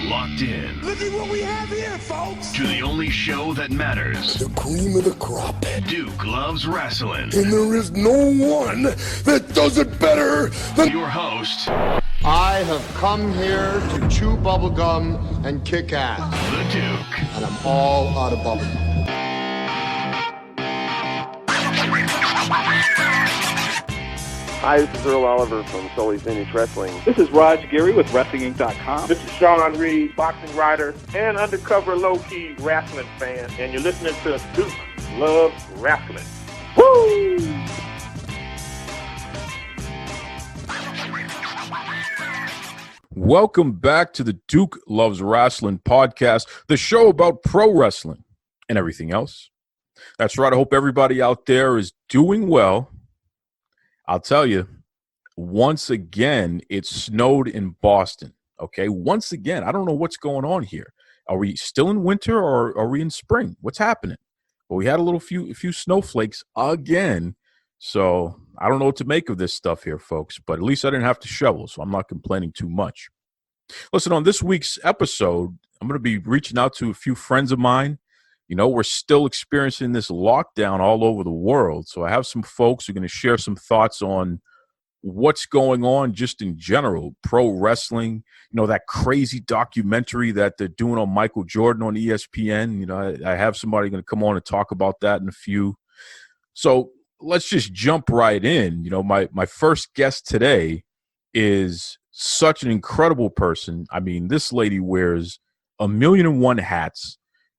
locked in. Look at what we have here, folks. To the only show that matters. The cream of the crop. Duke loves wrestling. And there is no one that does it better than your host. I have come here to chew bubblegum and kick ass. The Duke. And I'm all out of bubblegum. Hi, this is Earl Oliver from Sully's Vintage Wrestling. This is Raj Giri with WrestlingInc.com. This is Sean Reed, boxing writer and undercover low-key wrestling fan, and you're listening to Duke Loves Wrestling. Woo! Welcome back to the Duke Loves Wrestling podcast, the show about pro wrestling and everything else. That's right. I hope everybody out there is doing well. I'll tell you, once again, it snowed in Boston, okay? Once again, I don't know what's going on here. Are we still in winter or are we in spring? What's happening? Well, we had a few snowflakes again, so I don't know what to make of this stuff here, folks, but at least I didn't have to shovel, so I'm not complaining too much. Listen, on this week's episode, I'm going to be reaching out to a few friends of mine. You know, we're still experiencing this lockdown all over the world. So I have some folks who are going to share some thoughts on what's going on just in general, pro wrestling, you know, that crazy documentary that they're doing on Michael Jordan on ESPN. You know, I have somebody going to come on and talk about that in a few. So let's just jump right in. You know, my first guest today is such an incredible person. I mean, this lady wears 1,000,001 hats.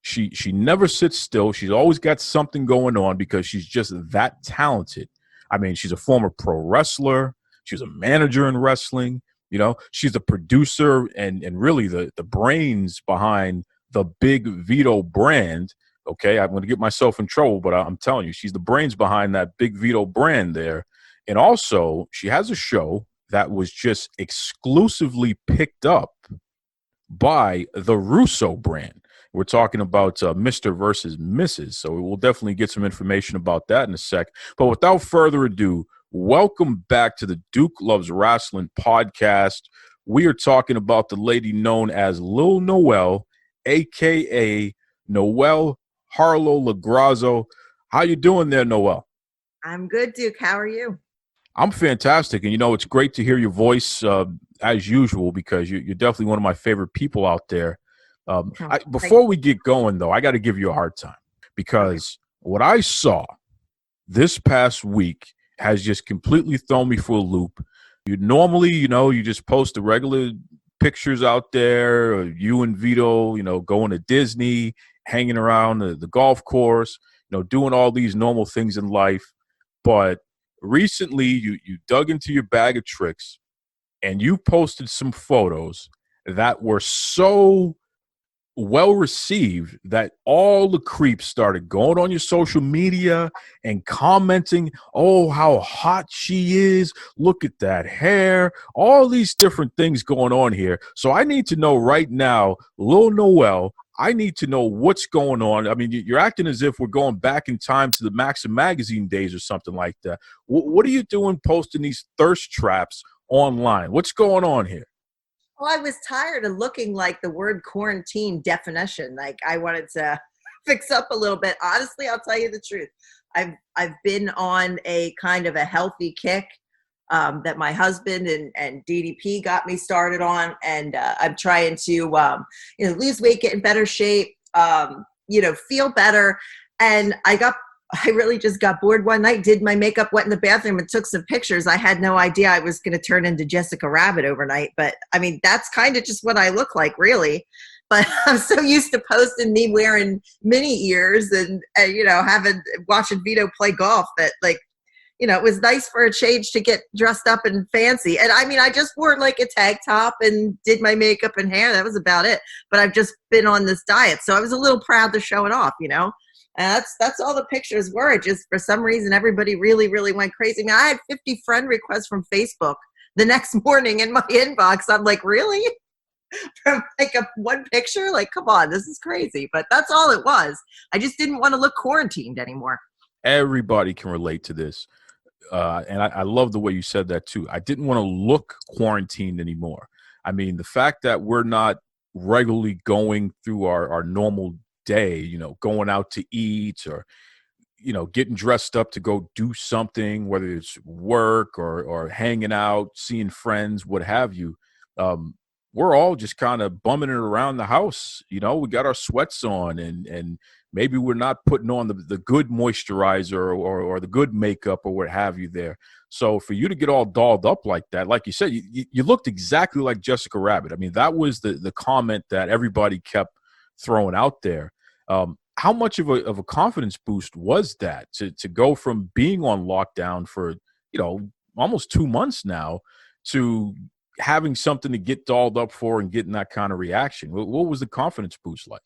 She never sits still. She's always got something going on because she's just that talented. I mean, she's a former pro wrestler. She was a manager in wrestling. You know, she's a producer and really the brains behind the Big Vito Brand. Okay, I'm going to get myself in trouble, but I'm telling you, she's the brains behind that Big Vito Brand there. And also, she has a show that was just exclusively picked up by the Russo brand. We're talking about Mr. versus Mrs. So we'll definitely get some information about that in a sec. But without further ado, welcome back to the Duke Loves Wrestling podcast. We are talking about the lady known as Lil Noel, a.k.a. Noel Harlow Lograsso. How you doing there, Noel? I'm good, Duke. How are you? I'm fantastic. And, you know, it's great to hear your voice as usual because you're definitely one of my favorite people out there. Before we get going, though, I got to give you a hard time because what I saw this past week has just completely thrown me for a loop. You normally, you know, you just post the regular pictures out there, or you and Vito, you know, going to Disney, hanging around the golf course, you know, doing all these normal things in life. But recently, you dug into your bag of tricks and you posted some photos that were so well received that all the creeps started going on your social media and commenting, oh, how hot she is. Look at that hair. All these different things going on here. So I need to know right now, Lil Noel, I need to know what's going on. I mean, you're acting as if we're going back in time to the Maxim magazine days or something like that. What are you doing posting these thirst traps online? What's going on here? Well, I was tired of looking like the word quarantine definition. Like I wanted to fix up a little bit. Honestly, I'll tell you the truth. I've been on a kind of a healthy kick that my husband and DDP got me started on, and I'm trying to lose weight, get in better shape, feel better. And I really just got bored one night, did my makeup, went in the bathroom and took some pictures. I had no idea I was going to turn into Jessica Rabbit overnight. But, I mean, that's kind of just what I look like, really. But I'm so used to posting me wearing mini ears and watching Vito play golf that, like, you know, it was nice for a change to get dressed up and fancy. And, I mean, I just wore, like, a tank top and did my makeup and hair. That was about it. But I've just been on this diet. So I was a little proud to show it off, you know. And that's all the pictures were. It just, for some reason, everybody really, really went crazy. I mean, I had 50 friend requests from Facebook the next morning in my inbox. I'm like, really? From like one picture? Like, come on, this is crazy. But that's all it was. I just didn't want to look quarantined anymore. Everybody can relate to this. And I love the way you said that, too. I didn't want to look quarantined anymore. I mean, the fact that we're not regularly going through our normal day, going out to eat or, getting dressed up to go do something, whether it's work or hanging out, seeing friends, what have you. We're all just kind of bumming it around the house. We got our sweats on and maybe we're not putting on the good moisturizer or the good makeup or what have you there. So for you to get all dolled up like that, like you said, you looked exactly like Jessica Rabbit. I mean, that was the comment that everybody kept throwing out there. How much of a confidence boost was that to go from being on lockdown for, almost 2 months now to having something to get dolled up for and getting that kind of reaction? What was the confidence boost like?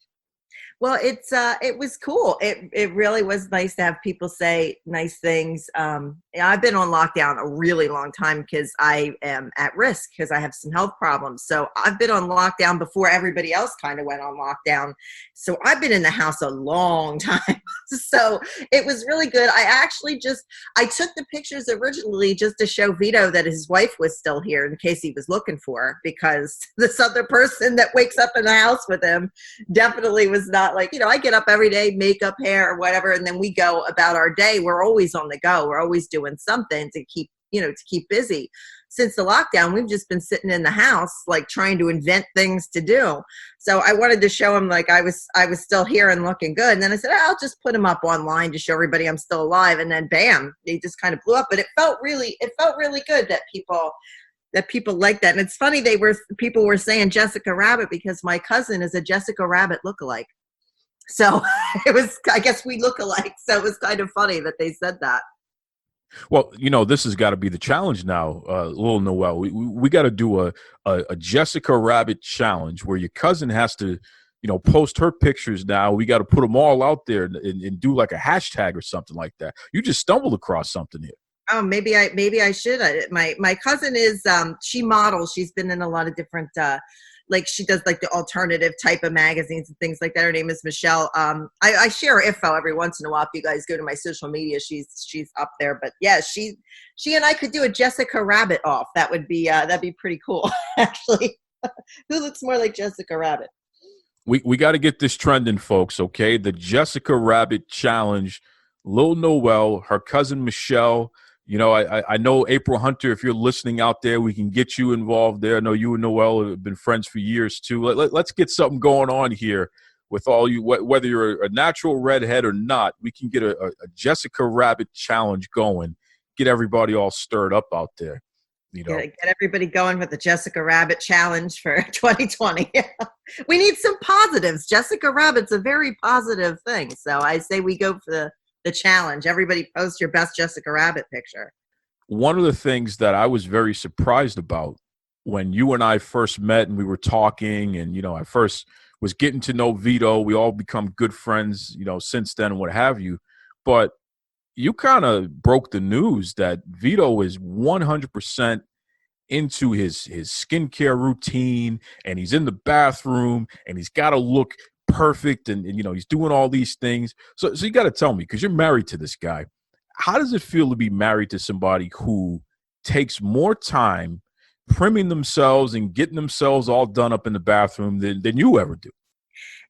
Well, it was cool. It really was nice to have people say nice things. I've been on lockdown a really long time because I am at risk because I have some health problems. So I've been on lockdown before everybody else kind of went on lockdown. So I've been in the house a long time. So it was really good. I took the pictures originally just to show Vito that his wife was still here in case he was looking for her, because this other person that wakes up in the house with him definitely was not like, I get up every day, makeup, hair, or whatever, and then we go about our day. We're always on the go. We're always doing something to keep busy. Since the lockdown, we've just been sitting in the house, like trying to invent things to do. So I wanted to show him like I was still here and looking good. And then I said, I'll just put him up online to show everybody I'm still alive. And then bam, he just kind of blew up. But it felt really good that people like that. And it's funny, people were saying Jessica Rabbit because my cousin is a Jessica Rabbit lookalike. So I guess we look alike. So it was kind of funny that they said that. Well, this has got to be the challenge now, Lil Noel. We got to do a Jessica Rabbit challenge where your cousin has to, post her pictures now. We got to put them all out there and do like a hashtag or something like that. You just stumbled across something here. Oh, maybe I should. My cousin is she models. She's been in a lot of different like she does like the alternative type of magazines and things like that. Her name is Michelle. I share her info every once in a while. If you guys go to my social media, she's up there. But yeah, she and I could do a Jessica Rabbit off. That'd be pretty cool, actually. Who looks more like Jessica Rabbit? We got to get this trending, folks. Okay, the Jessica Rabbit challenge. Lil Noel, her cousin Michelle. I know April Hunter, if you're listening out there, we can get you involved there. I know you and Noel have been friends for years, too. Let's get something going on here with all you, whether you're a natural redhead or not. We can get a Jessica Rabbit challenge going, get everybody all stirred up out there. Get everybody going with the Jessica Rabbit challenge for 2020. We need some positives. Jessica Rabbit's a very positive thing. So I say we go for the challenge. Everybody post your best Jessica Rabbit picture. One of the things that I was very surprised about when you and I first met and we were talking and, I first was getting to know Vito, we all become good friends, since then and what have you. But you kind of broke the news that Vito is 100% into his skincare routine and he's in the bathroom and he's got to look perfect and he's doing all these things. So you got to tell me, because you're married to this guy, how does it feel to be married to somebody who takes more time primming themselves and getting themselves all done up in the bathroom than you ever do?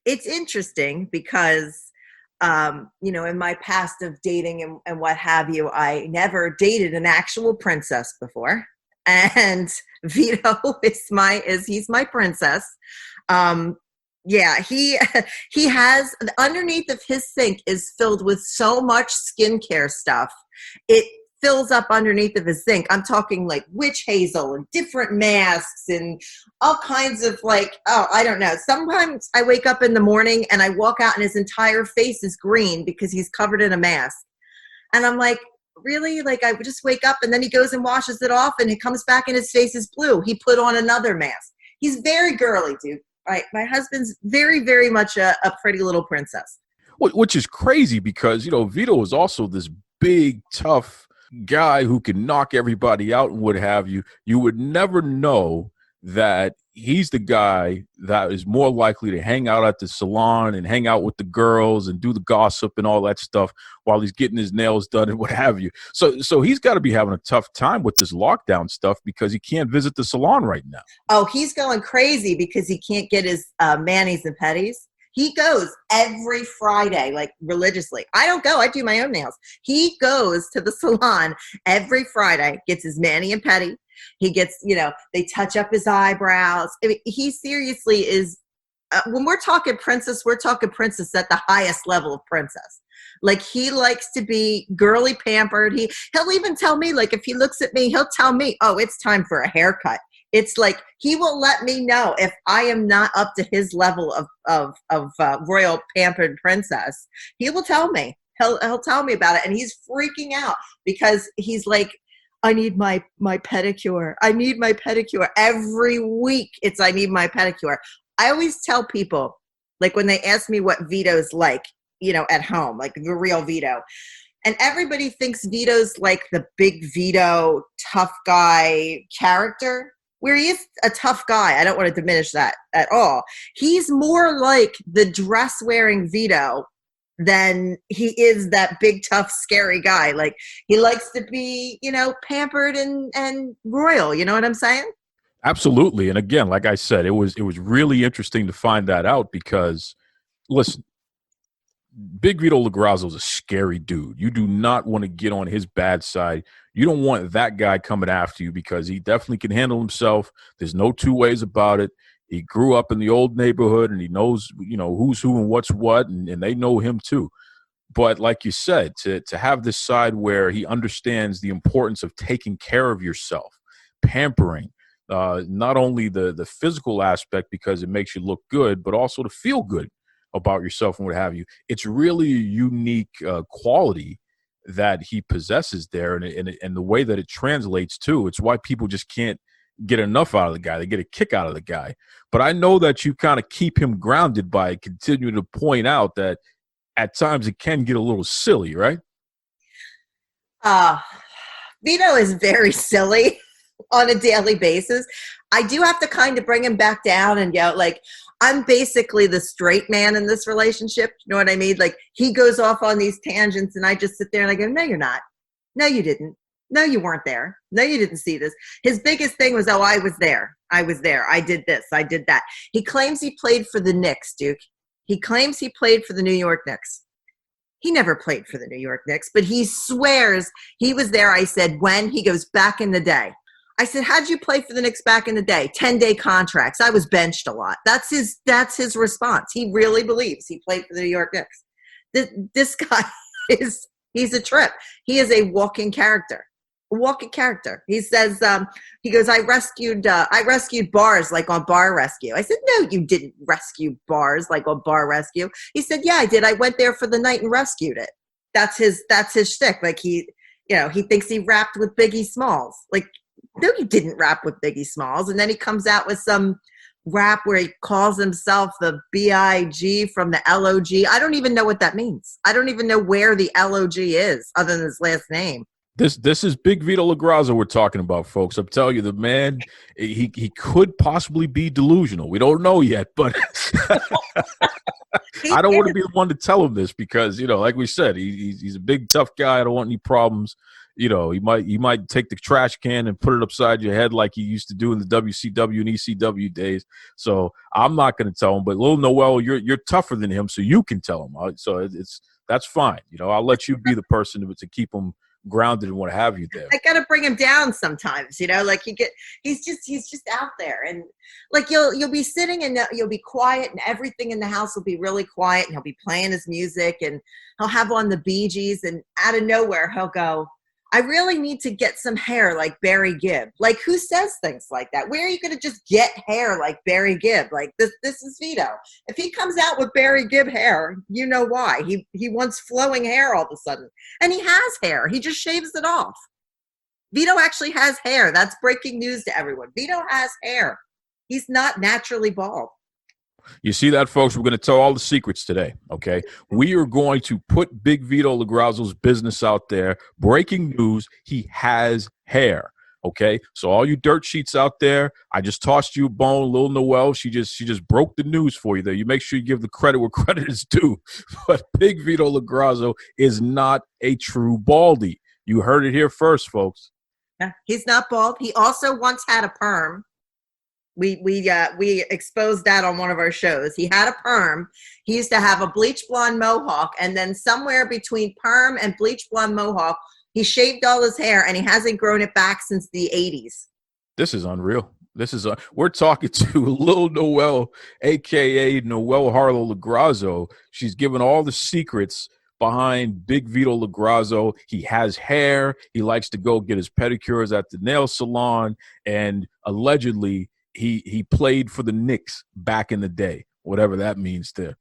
It's interesting because in my past of dating and what have you, I never dated an actual princess before, and Vito he's my princess. Yeah, he has, underneath of his sink is filled with so much skincare stuff. It fills up underneath of his sink. I'm talking like witch hazel and different masks and all kinds of I don't know. Sometimes I wake up in the morning and I walk out and his entire face is green because he's covered in a mask. And I'm like, really? Like I would just wake up and then he goes and washes it off and it comes back and his face is blue. He put on another mask. He's very girly, dude. Right. My husband's very, very much a pretty little princess. Which is crazy because, Vito is also this big, tough guy who can knock everybody out and what have you. You would never know that he's the guy that is more likely to hang out at the salon and hang out with the girls and do the gossip and all that stuff while he's getting his nails done and what have you. So he's got to be having a tough time with this lockdown stuff because he can't visit the salon right now. Oh, he's going crazy because he can't get his manis and petties. He goes every Friday, like religiously. I don't go. I do my own nails. He goes to the salon every Friday, gets his mani and pedi. He gets, they touch up his eyebrows. I mean, he seriously is, when we're talking princess at the highest level of princess. Like, he likes to be girly pampered. He'll even tell me, like, if he looks at me, he'll tell me, oh, it's time for a haircut. It's like he will let me know if I am not up to his level of royal pampered princess. He will tell me. He'll tell me about it, and he's freaking out because he's like, I need my pedicure. I need my pedicure every week. I need my pedicure. I always tell people, like, when they ask me what Vito's like, at home, like the real Vito. And everybody thinks Vito's like the Big Vito tough guy character, where he is a tough guy. I don't want to diminish that at all. He's more like the dress-wearing Vito than he is that big, tough, scary guy. Like, he likes to be, pampered and royal. You know what I'm saying? Absolutely. And again, like I said, it was really interesting to find that out because, listen, Big Vito Lograsso is a scary dude. You do not want to get on his bad side. You don't want that guy coming after you because he definitely can handle himself. There's no two ways about it. He grew up in the old neighborhood and he knows, who's who and what's what, and they know him too. But like you said, to have this side where he understands the importance of taking care of yourself, pampering, not only the physical aspect because it makes you look good, but also to feel good about yourself and what have you. It's really a unique quality that he possesses there, and the way that it translates too. It's why people just can't get enough out of the guy. They get a kick out of the guy. But I know that you kind of keep him grounded by continuing to point out that at times it can get a little silly, right? Vito is very silly on a daily basis. I do have to kind of bring him back down and go, like, I'm basically the straight man in this relationship. You know what I mean? Like, he goes off on these tangents and I just sit there and I go, no, you're not. No, you didn't. No, you weren't there. No, you didn't see this. His biggest thing was, oh, I was there. I was there. I did this. I did that. He claims he played for the Knicks, Duke. He claims he played for the New York Knicks. He never played for the New York Knicks, but he swears he was there. I said, when? He goes, back in the day. I said, how'd you play for the Knicks back in the day? 10-day contracts. I was benched a lot. That's his response. He really believes he played for the New York Knicks. This guy he's a trip. He is a walking character. A walking character. He says, he goes, I rescued bars like on Bar Rescue. I said, no, you didn't rescue bars like on Bar Rescue. He said, yeah, I did. I went there for the night and rescued it. That's his shtick. Like, he thinks he rapped with Biggie Smalls. Like, no, you didn't rap with Biggie Smalls. And then he comes out with some rap where he calls himself the B.I.G. from the L.O.G. I don't even know what that means. I don't even know where the L.O.G. is other than his last name. This is Big Vito Lograsso we're talking about, folks. I'm telling you, the man, he could possibly be delusional. We don't know yet, but I don't want to be the one to tell him this because, like we said, he's a big, tough guy. I don't want any problems. He might take the trash can and put it upside your head like he used to do in the WCW and ECW days. So I'm not going to tell him. But Lil Noel, you're tougher than him, so you can tell him. So that's fine. I'll let you be the person to keep him grounded and what have you there. I gotta bring him down sometimes, like he's just out there, and like you'll be sitting and you'll be quiet and everything in the house will be really quiet and he'll be playing his music and he'll have on the Bee Gees and out of nowhere he'll go, I really need to get some hair like Barry Gibb. Like, who says things like that? Where are you going to just get hair like Barry Gibb? Like, this is Vito. If he comes out with Barry Gibb hair, you know why. He wants flowing hair all of a sudden. And he has hair. He just shaves it off. Vito actually has hair. That's breaking news to everyone. Vito has hair. He's not naturally bald. You see that, folks? We're going to tell all the secrets today, okay? We are going to put Big Vito Lograsso's business out there. Breaking news, he has hair. Okay, so all you dirt sheets out there, I just tossed you a bone. Lil Noel, she just broke the news for you there. You make sure you give the credit where credit is due. But Big Vito Lograsso is not a true baldy. You heard it here first, folks. Yeah, he's not bald. He also once had a perm. We exposed that on one of our shows. He had a perm. He used to have a bleach blonde mohawk, and then somewhere between perm and bleach blonde mohawk, he shaved all his hair, and he hasn't grown it back since the 80s. This is unreal. We're talking to Lil Noel, a.k.a. Noel Harlow Lograsso. She's given all the secrets behind Big Vito Lograsso. He has hair. He likes to go get his pedicures at the nail salon, and allegedly he played for the Knicks back in the day, whatever that means there.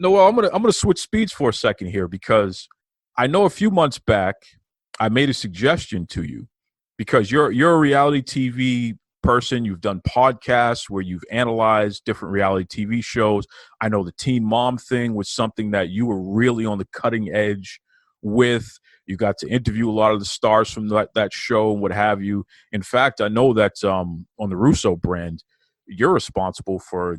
Noel, I'm gonna switch speeds for a second here, because I know a few months back I made a suggestion to you, because you're a reality TV person. You've done podcasts where you've analyzed different reality TV shows. I know the Teen Mom thing was something that you were really on the cutting edge with. You got to interview a lot of the stars from that show and what have you. In fact, I know that on the Russo brand, you're responsible for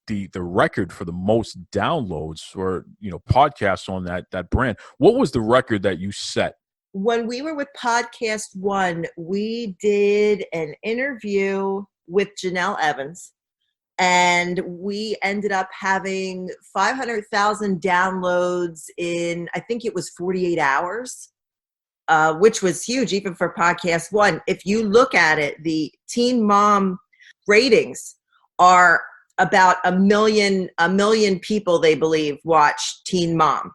the record for the most downloads or podcasts on that brand. What was the record that you set? When we were with Podcast One, we did an interview with Janelle Evans, and we ended up having 500,000 downloads in, I think it was 48 hours, which was huge even for Podcast One. If you look at it, the Teen Mom ratings are about a million people, they believe, watch Teen Mom.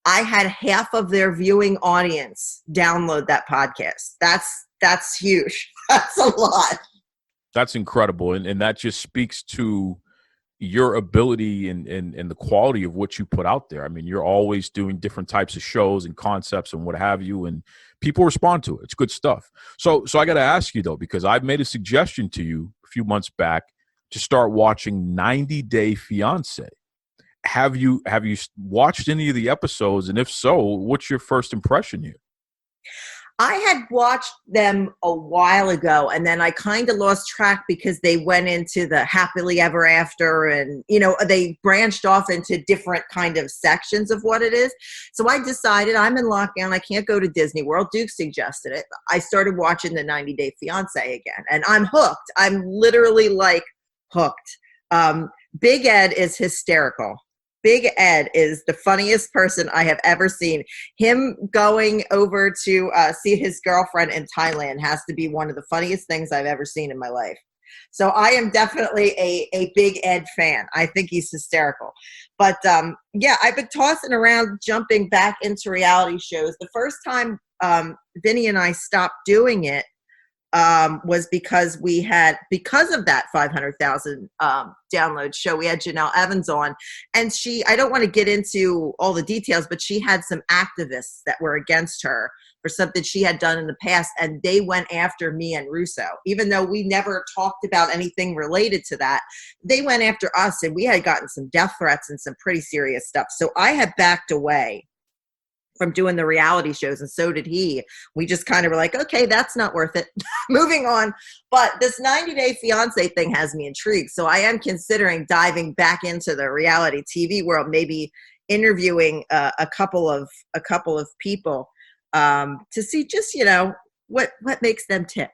I had half of their viewing audience download that podcast. That's huge. That's a lot. That's incredible. And that just speaks to your ability and the quality of what you put out there. I mean, you're always doing different types of shows and concepts and what have you, and people respond to it. It's good stuff. So I got to ask you, though, because I've made a suggestion to you a few months back to start watching 90 Day Fiance. Have you watched any of the episodes? And if so, what's your first impression here? I had watched them a while ago, and then I kind of lost track because they went into the happily ever after, and they branched off into different kind of sections of what it is. So I decided I'm in lockdown. I can't go to Disney World. Duke suggested it. I started watching the 90 Day Fiance again, and I'm hooked. I'm literally hooked. Big Ed is hysterical. Big Ed is the funniest person I have ever seen. Him going over to see his girlfriend in Thailand has to be one of the funniest things I've ever seen in my life. So I am definitely a Big Ed fan. I think he's hysterical. But I've been tossing around, jumping back into reality shows. The first time Vinny and I stopped doing it was because of that 500,000 download show. We had Janelle Evans on, and I don't want to get into all the details, but she had some activists that were against her for something she had done in the past, and they went after me and Russo. Even though we never talked about anything related to that, they went after us, and we had gotten some death threats and some pretty serious stuff. So I had backed away from doing the reality shows, and so did he. We just kind of were like, okay, that's not worth it. Moving on. But this 90 Day Fiance thing has me intrigued. So I am considering diving back into the reality TV world, maybe interviewing a couple of people to see just, what makes them tick.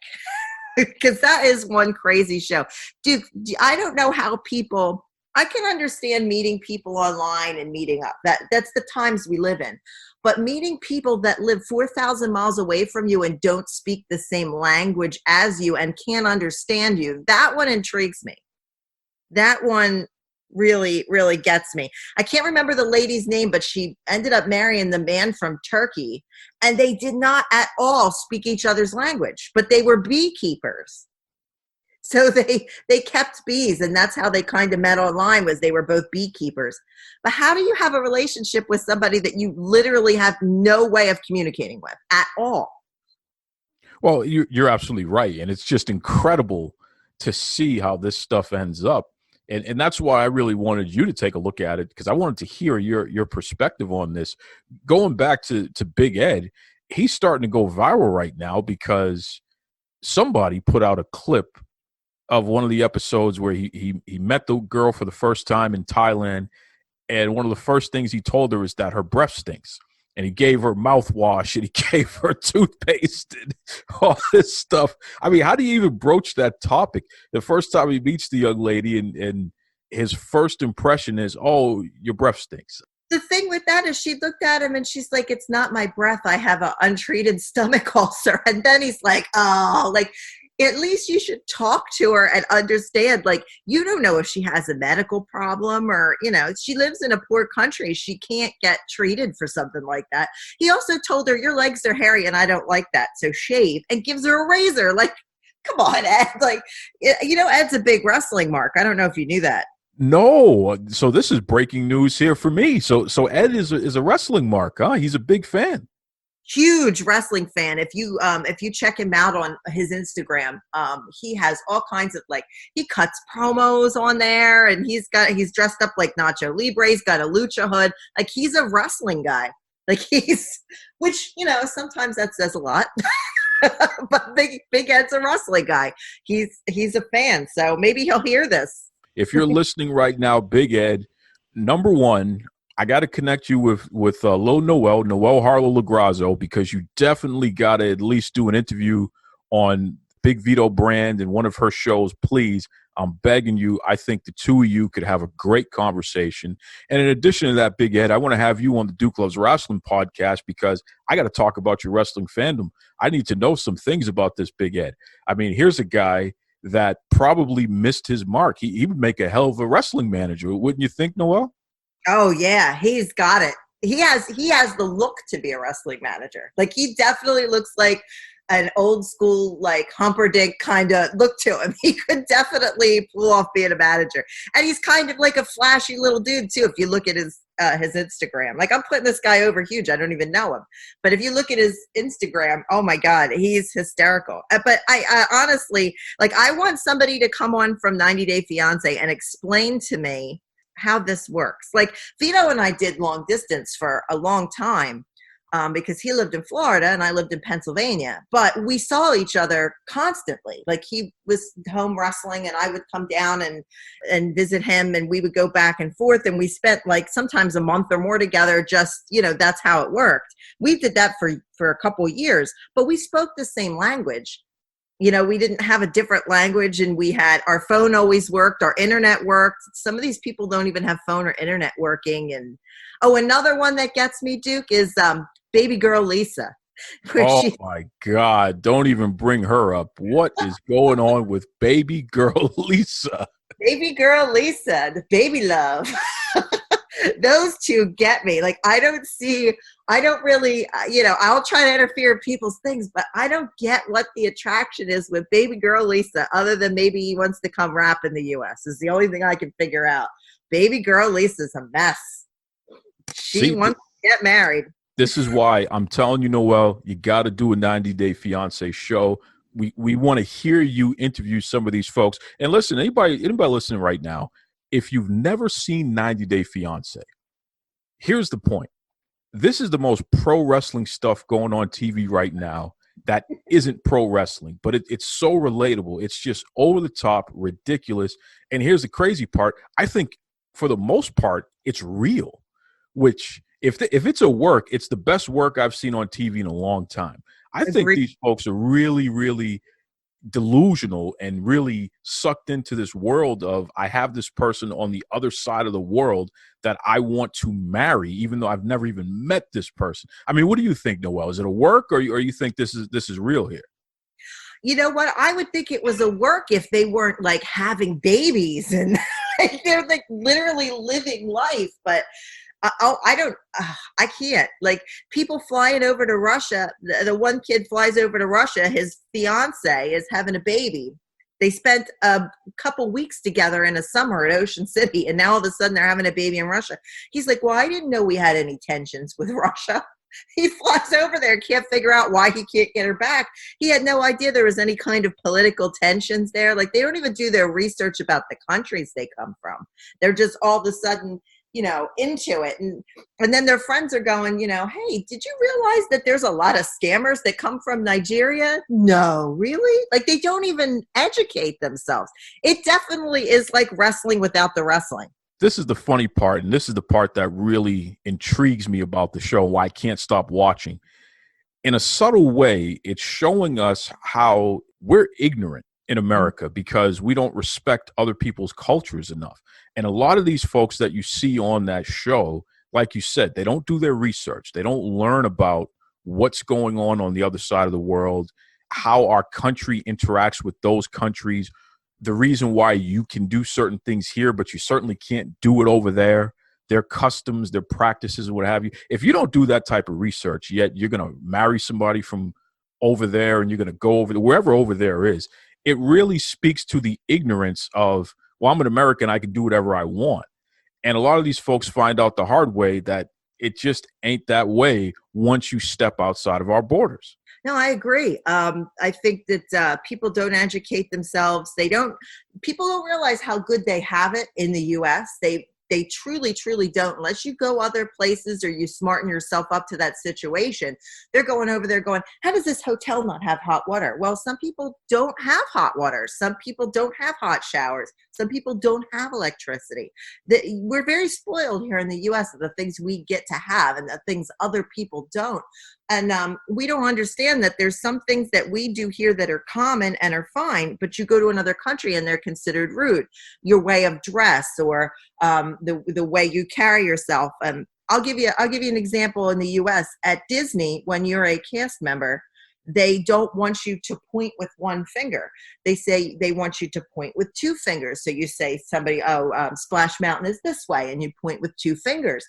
Because that is one crazy show. Dude, I don't know how people, I can understand meeting people online and meeting up. That's the times we live in. But meeting people that live 4,000 miles away from you and don't speak the same language as you and can't understand you, that one intrigues me. That one really, really gets me. I can't remember the lady's name, but she ended up marrying the man from Turkey, and they did not at all speak each other's language, but they were beekeepers. So they kept bees, and that's how they kind of met online, was they were both beekeepers. But how do you have a relationship with somebody that you literally have no way of communicating with at all? Well, you're absolutely right. And it's just incredible to see how this stuff ends up. And that's why I really wanted you to take a look at it, because I wanted to hear your perspective on this. Going back to Big Ed, he's starting to go viral right now because somebody put out a clip of one of the episodes where he met the girl for the first time in Thailand, and one of the first things he told her is that her breath stinks. And he gave her mouthwash and he gave her toothpaste and all this stuff. I mean, how do you even broach that topic? The first time he meets the young lady and his first impression is, oh, your breath stinks. The thing with that is she looked at him and she's like, it's not my breath. I have an untreated stomach ulcer. And then he's like, oh, like, at least you should talk to her and understand, like, you don't know if she has a medical problem or, you know, she lives in a poor country. She can't get treated for something like that. He also told her, your legs are hairy and I don't like that. So shave, and gives her a razor. Like, come on, Ed. Like, you know, Ed's a big wrestling mark. I don't know if you knew that. No. So this is breaking news here for me. So Ed is a wrestling mark, huh? He's a big fan. Huge wrestling fan. If you check him out on his Instagram, he has all kinds of, like, he cuts promos on there, and he's dressed up like Nacho Libre. He's got a lucha hood. Like, he's a wrestling guy. Like, which, you know, sometimes that says a lot. But Big Ed's a wrestling guy. He's a fan, so maybe he'll hear this. If you're listening right now, Big Ed, number one, I got to connect you with Lil Noel Harlow Lograsso, because you definitely got to at least do an interview on Big Vito Brand and one of her shows, please. I'm begging you. I think the two of you could have a great conversation. And in addition to that, Big Ed, I want to have you on the Duke Loves Wrestling podcast, because I got to talk about your wrestling fandom. I need to know some things about this, Big Ed. I mean, here's a guy that probably missed his mark. He would make a hell of a wrestling manager, wouldn't you think, Noel? Oh yeah, he's got it. He has the look to be a wrestling manager. Like, he definitely looks like an old school, like, Humperdinck kind of look to him. He could definitely pull off being a manager. And he's kind of like a flashy little dude too. If you look at his Instagram, like, I'm putting this guy over huge. I don't even know him, but if you look at his Instagram, oh my God, he's hysterical. But I honestly, like, I want somebody to come on from 90 Day Fiance and explain to me how this works. Like, Vito and I did long distance for a long time, because he lived in Florida and I lived in Pennsylvania, but we saw each other constantly. Like, he was home wrestling and I would come down and visit him, and we would go back and forth, and we spent, like, sometimes a month or more together. Just, you know, that's how it worked. We did that for a couple of years, but we spoke the same language. You know, we didn't have a different language, and our phone always worked. Our internet worked. Some of these people don't even have phone or internet working. And, another one that gets me, Duke, is baby girl Lisa. Oh my God, don't even bring her up. What is going on with baby girl Lisa? Baby girl Lisa, the baby love. Those two get me. Like, I don't really, you know, I'll try to interfere in people's things, but I don't get what the attraction is with baby girl Lisa, other than maybe he wants to come rap in the U.S. is the only thing I can figure out. Baby girl Lisa's a mess. She wants to get married. This is why I'm telling you, Noel, you got to do a 90 Day Fiance show. We want to hear you interview some of these folks. And listen, anybody listening right now, if you've never seen 90 Day Fiance, here's the point. This is the most pro wrestling stuff going on TV right now that isn't pro wrestling, but it's so relatable. It's just over the top, ridiculous. And here's the crazy part. I think for the most part, it's real, which if it's a work, it's the best work I've seen on TV in a long time. I think these folks are really, really delusional and really sucked into this world of, I have this person on the other side of the world that I want to marry, even though I've never even met this person. I mean, what do you think, Noel? Is it a work, or you think this is real here? You know what? I would think it was a work if they weren't, like, having babies and they're, like, literally living life. But I can't. Like, people flying over to Russia. The one kid flies over to Russia. His fiance is having a baby. They spent a couple weeks together in a summer at Ocean City, and now all of a sudden they're having a baby in Russia. He's like, well, I didn't know we had any tensions with Russia. He flies over there and can't figure out why he can't get her back. He had no idea there was any kind of political tensions there. Like, they don't even do their research about the countries they come from. They're just all of a sudden into it. And then their friends are going, hey, did you realize that there's a lot of scammers that come from Nigeria? No, really? Like, they don't even educate themselves. It definitely is like wrestling without the wrestling. This is the funny part, and this is the part that really intrigues me about the show, why I can't stop watching. In a subtle way, it's showing us how we're ignorant in America because we don't respect other people's cultures enough. And a lot of these folks that you see on that show, like you said, they don't do their research. They don't learn about what's going on the other side of the world, how our country interacts with those countries, the reason why you can do certain things here, but you certainly can't do it over there, their customs, their practices, what have you. If you don't do that type of research, yet you're going to marry somebody from over there and you're going to go over wherever over there is, it really speaks to the ignorance of, well, I'm an American, I can do whatever I want. And a lot of these folks find out the hard way that it just ain't that way once you step outside of our borders. No, I agree. I think that people don't educate themselves. People don't realize how good they have it in the U.S. They truly, truly don't. Unless you go other places or you smarten yourself up to that situation, they're going over there going, how does this hotel not have hot water? Well, some people don't have hot water. Some people don't have hot showers. Some people don't have electricity. We're very spoiled here in the U.S. of the things we get to have and the things other people don't. And we don't understand that there's some things that we do here that are common and are fine, but you go to another country and they're considered rude. Your way of dress or the way you carry yourself. I'll give you an example in the U.S. At Disney, when you're a cast member, they don't want you to point with one finger. They say they want you to point with two fingers. So you say somebody, Splash Mountain is this way, and you point with two fingers.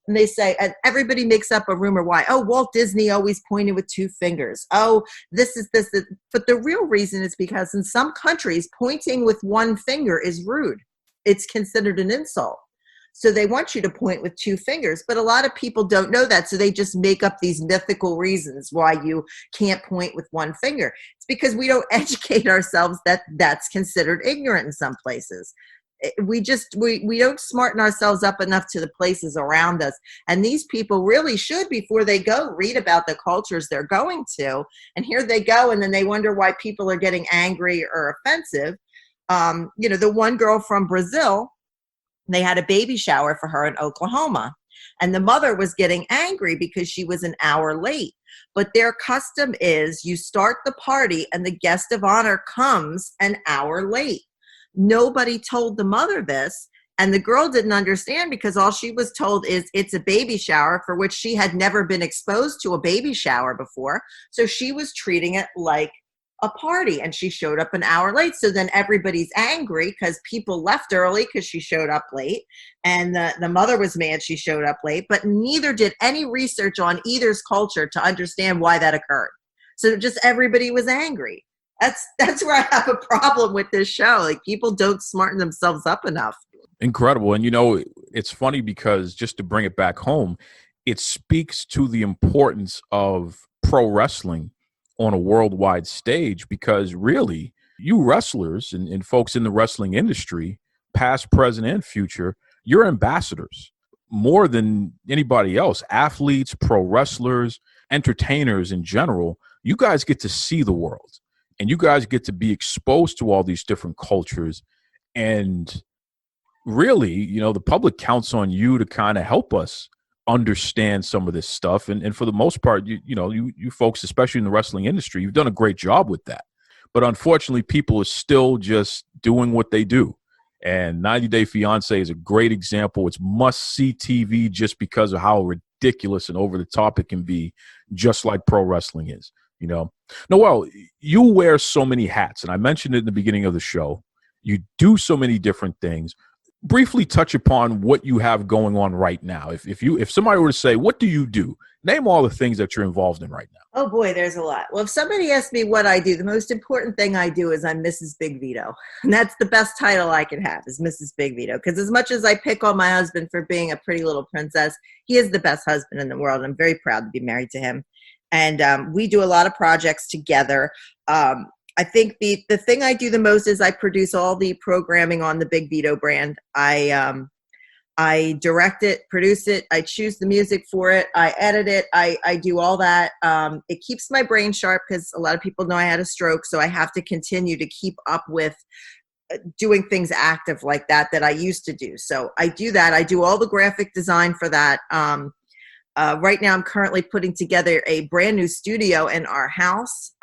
And they say, and everybody makes up a rumor why. Oh, Walt Disney always pointed with two fingers. Oh, this is this. But the real reason is because in some countries, pointing with one finger is rude. It's considered an insult. So they want you to point with two fingers. But a lot of people don't know that. So they just make up these mythical reasons why you can't point with one finger. It's because we don't educate ourselves that that's considered ignorant in some places. We don't smarten ourselves up enough to the places around us. And these people really should, before they go, read about the cultures they're going to. And here they go, and then they wonder why people are getting angry or offensive. The one girl from Brazil, they had a baby shower for her in Oklahoma. And the mother was getting angry because she was an hour late. But their custom is you start the party and the guest of honor comes an hour late. Nobody told the mother this, and the girl didn't understand because all she was told is it's a baby shower, for which she had never been exposed to a baby shower before. So she was treating it like a party, and she showed up an hour late. So then everybody's angry because people left early because she showed up late, and the mother was mad she showed up late, but neither did any research on either's culture to understand why that occurred. So just everybody was angry. That's where I have a problem with this show. Like, people don't smarten themselves up enough. Incredible. And, it's funny because just to bring it back home, it speaks to the importance of pro wrestling on a worldwide stage, because really, you wrestlers and folks in the wrestling industry, past, present, and future, you're ambassadors more than anybody else. Athletes, pro wrestlers, entertainers in general, you guys get to see the world. And you guys get to be exposed to all these different cultures. And really, the public counts on you to kind of help us understand some of this stuff. And for the most part, you folks, especially in the wrestling industry, you've done a great job with that. But unfortunately, people are still just doing what they do. And 90 Day Fiance is a great example. It's must-see TV just because of how ridiculous and over the top it can be, just like pro wrestling is. Noel, you wear so many hats, and I mentioned it in the beginning of the show. You do so many different things. Briefly touch upon what you have going on right now. If somebody were to say, what do you do? Name all the things that you're involved in right now. Oh boy, there's a lot. Well, if somebody asks me what I do, the most important thing I do is I'm Mrs. Big Vito. And that's the best title I can have, is Mrs. Big Vito. Because as much as I pick on my husband for being a pretty little princess, he is the best husband in the world. I'm very proud to be married to him. And we do a lot of projects together. I think the thing I do the most is I produce all the programming on the Big Vito brand. I I direct it, produce it, I choose the music for it, I edit it, I do all that. It keeps my brain sharp because a lot of people know I had a stroke, so I have to continue to keep up with doing things active like that I used to do. So I do that. I do all the graphic design for that. Right now I'm currently putting together a brand new studio in our house,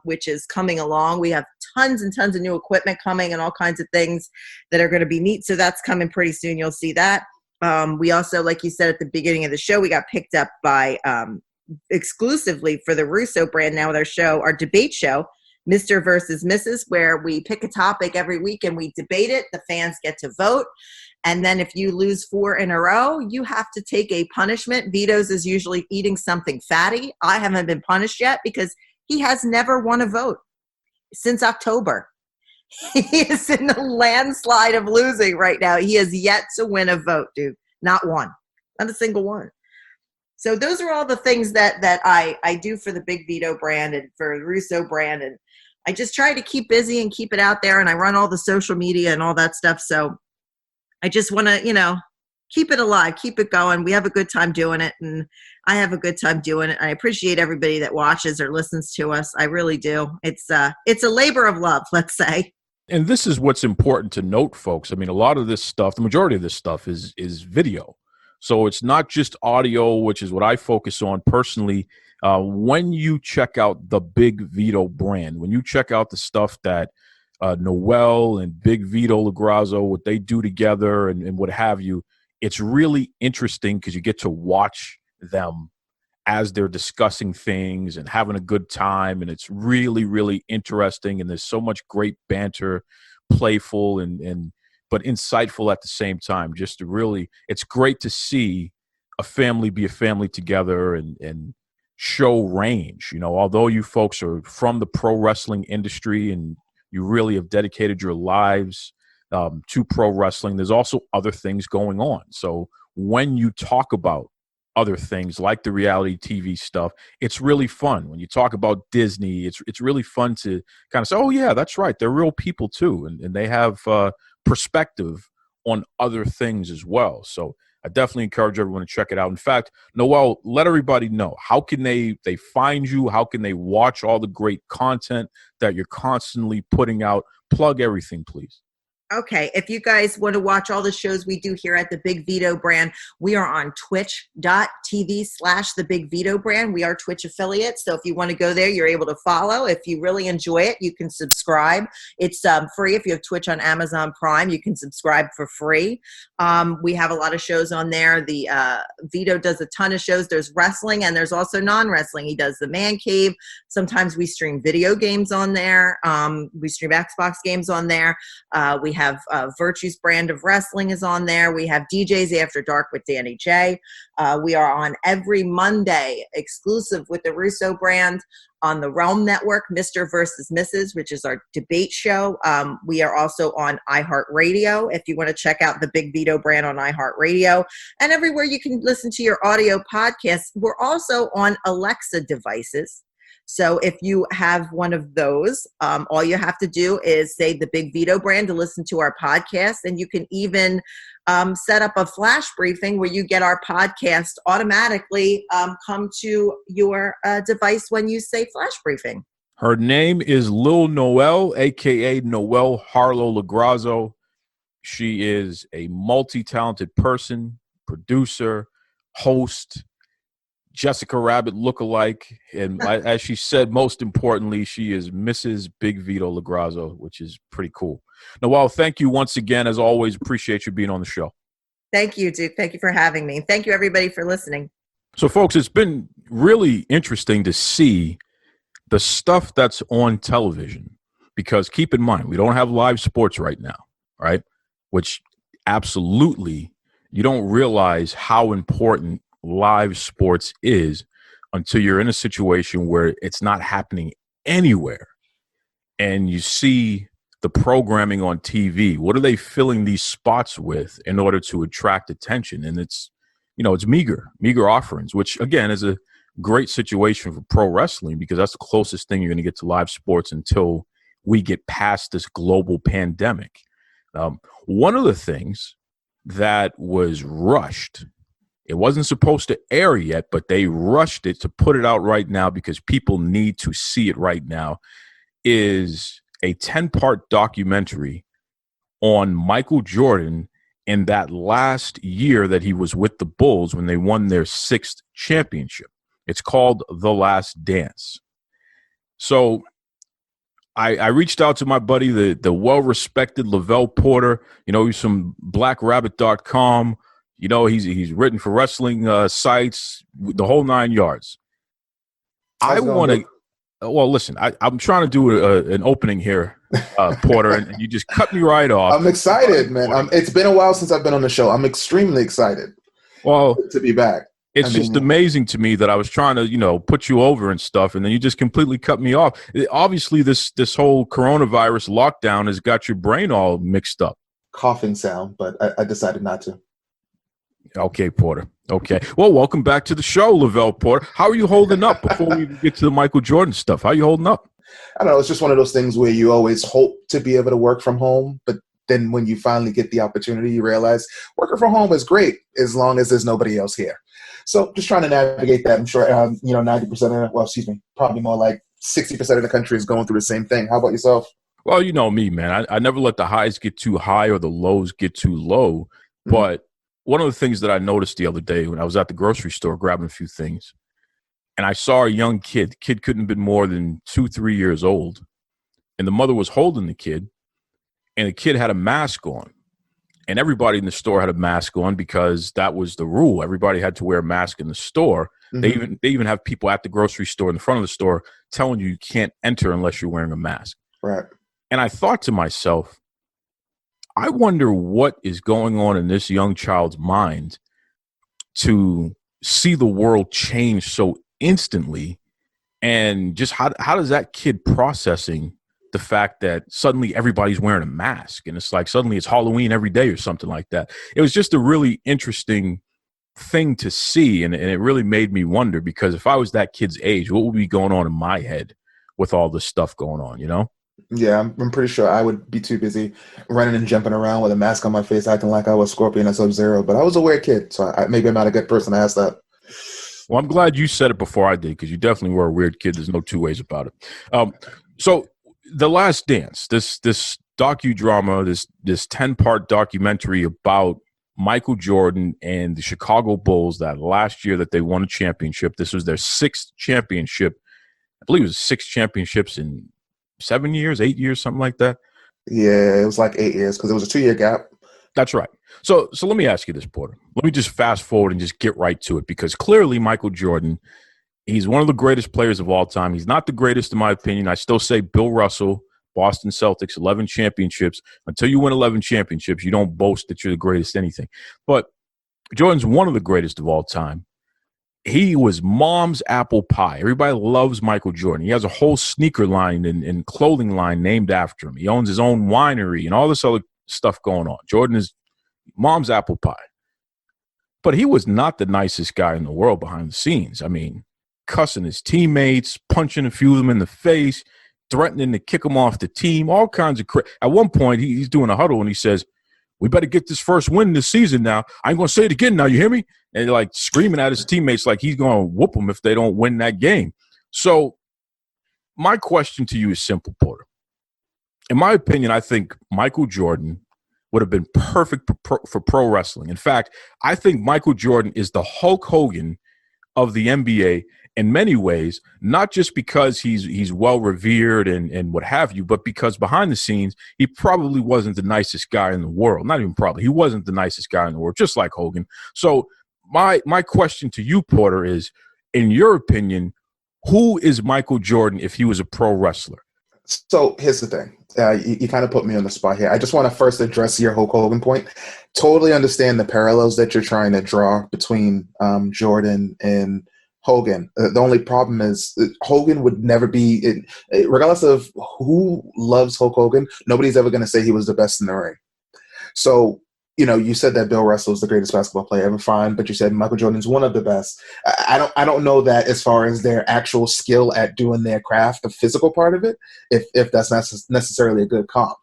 which is coming along. We have tons and tons of new equipment coming and all kinds of things that are going to be neat. So that's coming pretty soon. You'll see that. We also, like you said at the beginning of the show, we got picked up by exclusively for the Russo brand now with our show, our debate show, Mr. versus Mrs., where we pick a topic every week and we debate it. The fans get to vote. And then if you lose 4 in a row, you have to take a punishment. Vito's is usually eating something fatty. I haven't been punished yet because he has never won a vote since October. He is in the landslide of losing right now. He has yet to win a vote, dude. Not one. Not a single one. So those are all the things that I do for the Big Vito brand and for the Russo brand. And I just try to keep busy and keep it out there. And I run all the social media and all that stuff. So I just want to, keep it alive, keep it going. We have a good time doing it, and I have a good time doing it. I appreciate everybody that watches or listens to us. I really do. It's a labor of love, let's say. And this is what's important to note, folks. I mean, a lot of this stuff, the majority of this stuff is video. So it's not just audio, which is what I focus on personally. When you check out the Big Vito brand, when you check out the stuff that Noel and Big Vito Lograsso, what they do together and what have you, it's really interesting because you get to watch them as they're discussing things and having a good time. And it's really, really interesting. And there's so much great banter, playful and but insightful at the same time. Just to really, it's great to see a family be a family together and show range. Although you folks are from the pro wrestling industry and you really have dedicated your lives to pro wrestling, there's also other things going on. So when you talk about other things like the reality TV stuff, it's really fun. When you talk about Disney, it's really fun to kind of say, oh yeah, that's right, they're real people too, and they have perspective on other things as well. So I definitely encourage everyone to check it out. In fact, Noel, let everybody know, how can they find you? How can they watch all the great content that you're constantly putting out? Plug everything, please. Okay, if you guys want to watch all the shows we do here at the Big Vito brand, we are on twitch.tv/the Big Vito brand. We are Twitch affiliates, so if you want to go there, you're able to follow. If you really enjoy it, you can subscribe. It's free. If you have Twitch on Amazon Prime, you can subscribe for free. We have a lot of shows on there. The Vito does a ton of shows. There's wrestling, and there's also non-wrestling. He does the Man Cave. Sometimes we stream video games on there. We stream Xbox games on there. We have Virtue's brand of wrestling is on there. We have DJs After Dark with Danny J. We are on every Monday, exclusive with the Russo brand on the Realm Network, Mr. versus Mrs., which is our debate show. We are also on iHeartRadio if you want to check out the Big Vito brand on iHeartRadio. And everywhere you can listen to your audio podcasts. We're also on Alexa devices. So if you have one of those, all you have to do is say the Big Vito brand to listen to our podcast. And you can even set up a flash briefing where you get our podcast automatically come to your device when you say flash briefing. Her name is Lil Noel, a.k.a. Noel Harlow Lograsso. She is a multi-talented person, producer, host, Jessica Rabbit lookalike, and as she said, most importantly, she is Mrs. Big Vito Lograsso, which is pretty cool. Noel, thank you once again. As always, appreciate you being on the show. Thank you, Duke. Thank you for having me. Thank you, everybody, for listening. So, folks, it's been really interesting to see the stuff that's on television because keep in mind, we don't have live sports right now, right? Which absolutely you don't realize how important live sports is until you're in a situation where it's not happening anywhere and you see the programming on TV. What are they filling these spots with in order to attract attention? And it's meager offerings, which again is a great situation for pro wrestling because that's the closest thing you're going to get to live sports until we get past this global pandemic. One of the things that was rushed. It wasn't supposed to air yet, but they rushed it to put it out right now because people need to see it right now, is a 10-part documentary on Michael Jordan in that last year that he was with the Bulls when they won their 6th championship. It's called The Last Dance. So I reached out to my buddy, the well-respected Lovell Porter. You know, he's from BlaqueRabbit.com. You know, he's written for wrestling sites, the whole 9 yards. I want to – well, listen, I'm trying to do an opening here, Porter, and you just cut me right off. I'm excited, man. It's been a while since I've been on the show. I'm extremely excited to be back. It's just amazing to me that I was trying to, you know, put you over and stuff, and then you just completely cut me off. Obviously, this whole coronavirus lockdown has got your brain all mixed up. Coughing sound, but I decided not to. Okay, Porter. Okay. Well, welcome back to the show, Lovell Porter. How are you holding up before we get to the Michael Jordan stuff? How are you holding up? I don't know. It's just one of those things where you always hope to be able to work from home, but then when you finally get the opportunity, you realize working from home is great as long as there's nobody else here. So just trying to navigate that. I'm sure, 90% of, well, excuse me, probably more like 60% of the country is going through the same thing. How about yourself? Well, you know me, man. I never let the highs get too high or the lows get too low. Mm-hmm. But one of the things that I noticed the other day when I was at the grocery store grabbing a few things, and I saw a young kid. The kid couldn't have been more than 2-3 years old. And the mother was holding the kid, and the kid had a mask on. And everybody in the store had a mask on because that was the rule. Everybody had to wear a mask in the store. Mm-hmm. They even have people at the grocery store in the front of the store telling you can't enter unless you're wearing a mask. Right. And I thought to myself, I wonder what is going on in this young child's mind to see the world change so instantly, and just how does that kid processing the fact that suddenly everybody's wearing a mask and it's like suddenly it's Halloween every day or something like that. It was just a really interesting thing to see, and it really made me wonder, because if I was that kid's age, what would be going on in my head with all this stuff going on, you know? Yeah, I'm pretty sure I would be too busy running and jumping around with a mask on my face acting like I was Scorpion or Sub-Zero, but I was a weird kid, so maybe I'm not a good person to ask that. Well, I'm glad you said it before I did, because you definitely were a weird kid. There's no two ways about it. So The Last Dance, this docudrama, this 10-part documentary about Michael Jordan and the Chicago Bulls that last year that they won a championship. This was their 6th championship. I believe it was 6 championships in 7 years, 8 years, something like that. Yeah, it was like 8 years because it was a 2-year gap. That's right. So let me ask you this, Porter. Let me just fast forward and just get right to it, because clearly Michael Jordan, he's one of the greatest players of all time. He's not the greatest in my opinion. I still say Bill Russell, Boston Celtics, 11 championships. Until you win 11 championships, you don't boast that you're the greatest anything. But Jordan's one of the greatest of all time. He was mom's apple pie. Everybody loves Michael Jordan. He has a whole sneaker line and clothing line named after him. He owns his own winery and all this other stuff going on. Jordan is mom's apple pie. But he was not the nicest guy in the world behind the scenes. I mean, cussing his teammates, punching a few of them in the face, threatening to kick them off the team, all kinds of crap. At one point, he's doing a huddle and he says, "We better get this first win this season now. I ain't going to say it again now, you hear me?" And like screaming at his teammates like he's going to whoop them if they don't win that game. So my question to you is simple, Porter. In my opinion, I think Michael Jordan would have been perfect for pro wrestling. In fact, I think Michael Jordan is the Hulk Hogan of the NBA in many ways, not just because he's well revered and what have you, but because behind the scenes, he probably wasn't the nicest guy in the world. Not even probably. He wasn't the nicest guy in the world, just like Hogan. So my question to you, Porter, is, in your opinion, who is Michael Jordan if he was a pro wrestler? So here's the thing. You kind of put me on the spot here. I just want to first address your Hulk Hogan point. Totally understand the parallels that you're trying to draw between Jordan and Hogan. The only problem is Hogan would never be, regardless of who loves Hulk Hogan, nobody's ever going to say he was the best in the ring. So, you said that Bill Russell is the greatest basketball player ever, fine, but you said Michael Jordan's one of the best. I don't know that as far as their actual skill at doing their craft, the physical part of it, if that's not necessarily a good comp.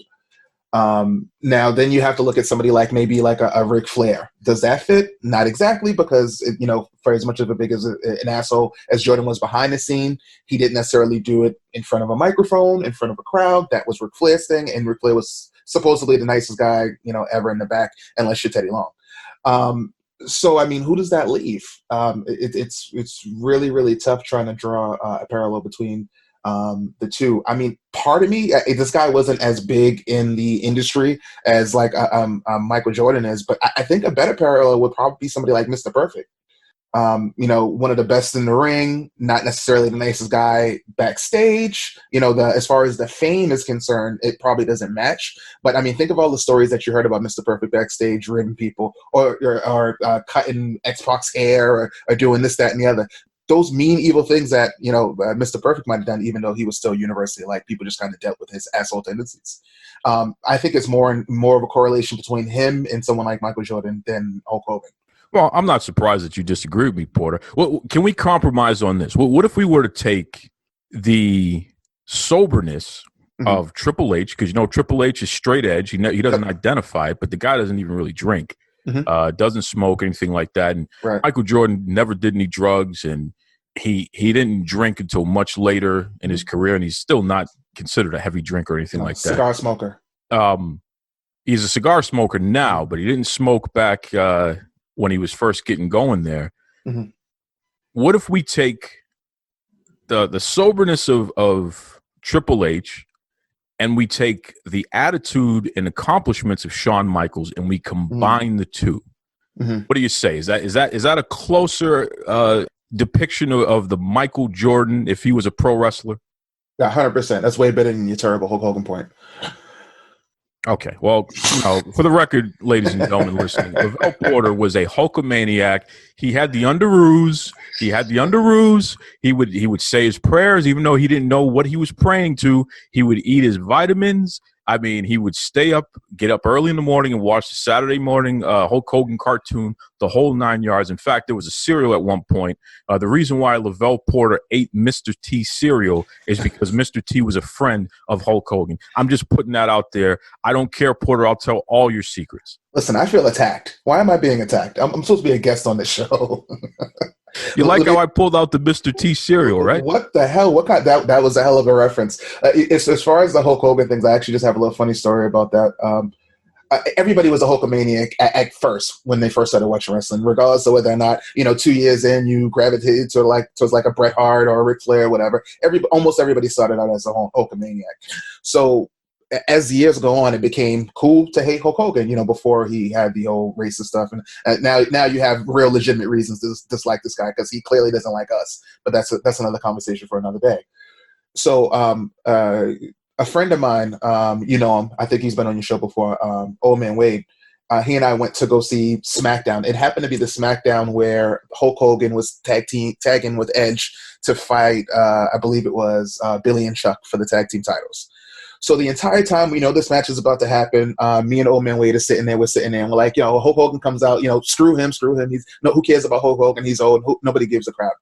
Now, then you have to look at somebody like maybe like a Ric Flair. Does that fit? Not exactly, because, for as much of a big as an asshole as Jordan was behind the scene, he didn't necessarily do it in front of a microphone, in front of a crowd. That was Ric Flair's thing, and Ric Flair was supposedly the nicest guy, ever in the back, unless you're Teddy Long. So, I mean, who does that leave? It's really, really tough trying to draw a parallel between the two. I mean, part of me, this guy wasn't as big in the industry as like Michael Jordan is, but I think a better parallel would probably be somebody like Mr. Perfect. One of the best in the ring, not necessarily the nicest guy backstage. As far as the fame is concerned, it probably doesn't match. But I mean, think of all the stories that you heard about Mr. Perfect backstage, ribbing people, or cutting X-Pac's hair, or doing this, that, and the other. Those mean, evil things that, Mr. Perfect might have done, even though he was still universally liked. People just kind of dealt with his asshole tendencies. I think it's more of a correlation between him and someone like Michael Jordan than Hulk Hogan. Well, I'm not surprised that you disagree with me, Porter. Well, can we compromise on this? What if we were to take the soberness of Triple H, because Triple H is straight edge. He doesn't identify it, but the guy doesn't even really drink, doesn't smoke, anything like that. And Michael Jordan never did any drugs, and he didn't drink until much later in his career, and he's still not considered a heavy drinker or anything like that. Cigar smoker. He's a cigar smoker now, but he didn't smoke back when he was first getting going there. What if we take the soberness of Triple H, and we take the attitude and accomplishments of Shawn Michaels, and we combine the two? What do you say? Is that a closer depiction of the Michael Jordan if he was a pro wrestler? Yeah, 100%. That's way better than your terrible Hulk Hogan point. Okay, well, for the record, ladies and gentlemen listening, Lovell Porter was a Hulkamaniac. He had the underoos. He would say his prayers, even though he didn't know what he was praying to. He would eat his vitamins. I mean, he would get up early in the morning and watch the Saturday morning Hulk Hogan cartoon, the whole 9 yards. In fact, there was a cereal at one point. The reason why Lovell Porter ate Mr. T cereal is because Mr. T was a friend of Hulk Hogan. I'm just putting that out there. I don't care, Porter. I'll tell all your secrets. Listen, I feel attacked. Why am I being attacked? I'm supposed to be a guest on this show. You like how I pulled out the Mr. T cereal, right? What the hell? What kind? That was a hell of a reference. As far as the Hulk Hogan things, I actually just have a little funny story about that. Everybody was a Hulkamaniac at first when they first started watching wrestling, regardless of whether or not 2 years in you gravitated towards like a Bret Hart or a Ric Flair or whatever. Almost everybody started out as a Hulkamaniac. So as the years go on, it became cool to hate Hulk Hogan, before he had the whole racist stuff. And now you have real legitimate reasons to dislike this guy because he clearly doesn't like us. But that's another conversation for another day. So a friend of mine, him, I think he's been on your show before, Old Man Wade, he and I went to go see SmackDown. It happened to be the SmackDown where Hulk Hogan was tagging with Edge to fight, I believe it was Billy and Chuck for the tag team titles. So the entire time we know this match is about to happen, me and Old Man Wade are sitting there. We're sitting there and we're like, Hulk Hogan comes out, screw him. Who cares about Hulk Hogan? He's old. Nobody gives a crap.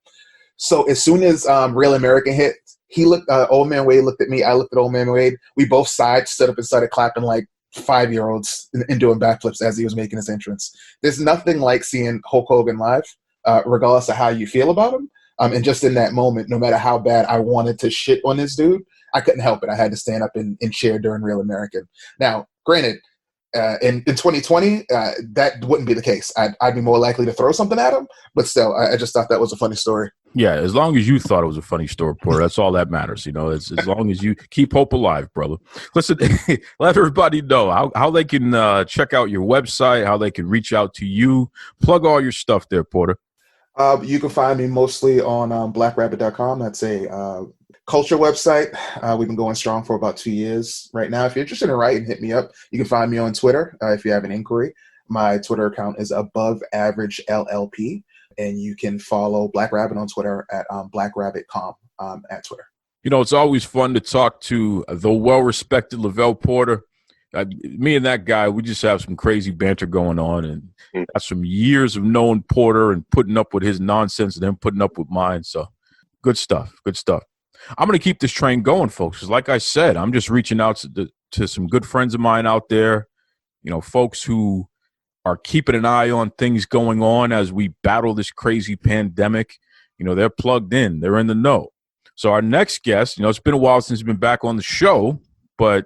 So as soon as Real American hit, he looked. Old Man Wade looked at me. I looked at Old Man Wade. We both stood up and started clapping like 5-year-olds and doing backflips as he was making his entrance. There's nothing like seeing Hulk Hogan live, regardless of how you feel about him. And just in that moment, no matter how bad I wanted to shit on this dude, I couldn't help it. I had to stand up and cheer during Real American. Now, granted, in 2020, that wouldn't be the case. I'd be more likely to throw something at him, but still, I just thought that was a funny story. Yeah, as long as you thought it was a funny story, Porter, that's all that matters. As long as you keep hope alive, brother. Listen, let everybody know how they can check out your website, how they can reach out to you. Plug all your stuff there, Porter. You can find me mostly on blackrabbit.com. That's a culture website. We've been going strong for about 2 years right now. If you're interested in writing, hit me up. You can find me on Twitter if you have an inquiry. My Twitter account is Above Average LLP, and you can follow Black Rabbit on Twitter at blackrabbitcom at Twitter. It's always fun to talk to the well-respected Lovell Porter. Me and that guy, we just have some crazy banter going on, and that's some years of knowing Porter and putting up with his nonsense and then putting up with mine. So good stuff. I'm going to keep this train going, folks, because like I said, I'm just reaching out to to some good friends of mine out there, folks who are keeping an eye on things going on as we battle this crazy pandemic. They're plugged in. They're in the know. So our next guest, it's been a while since he's been back on the show, but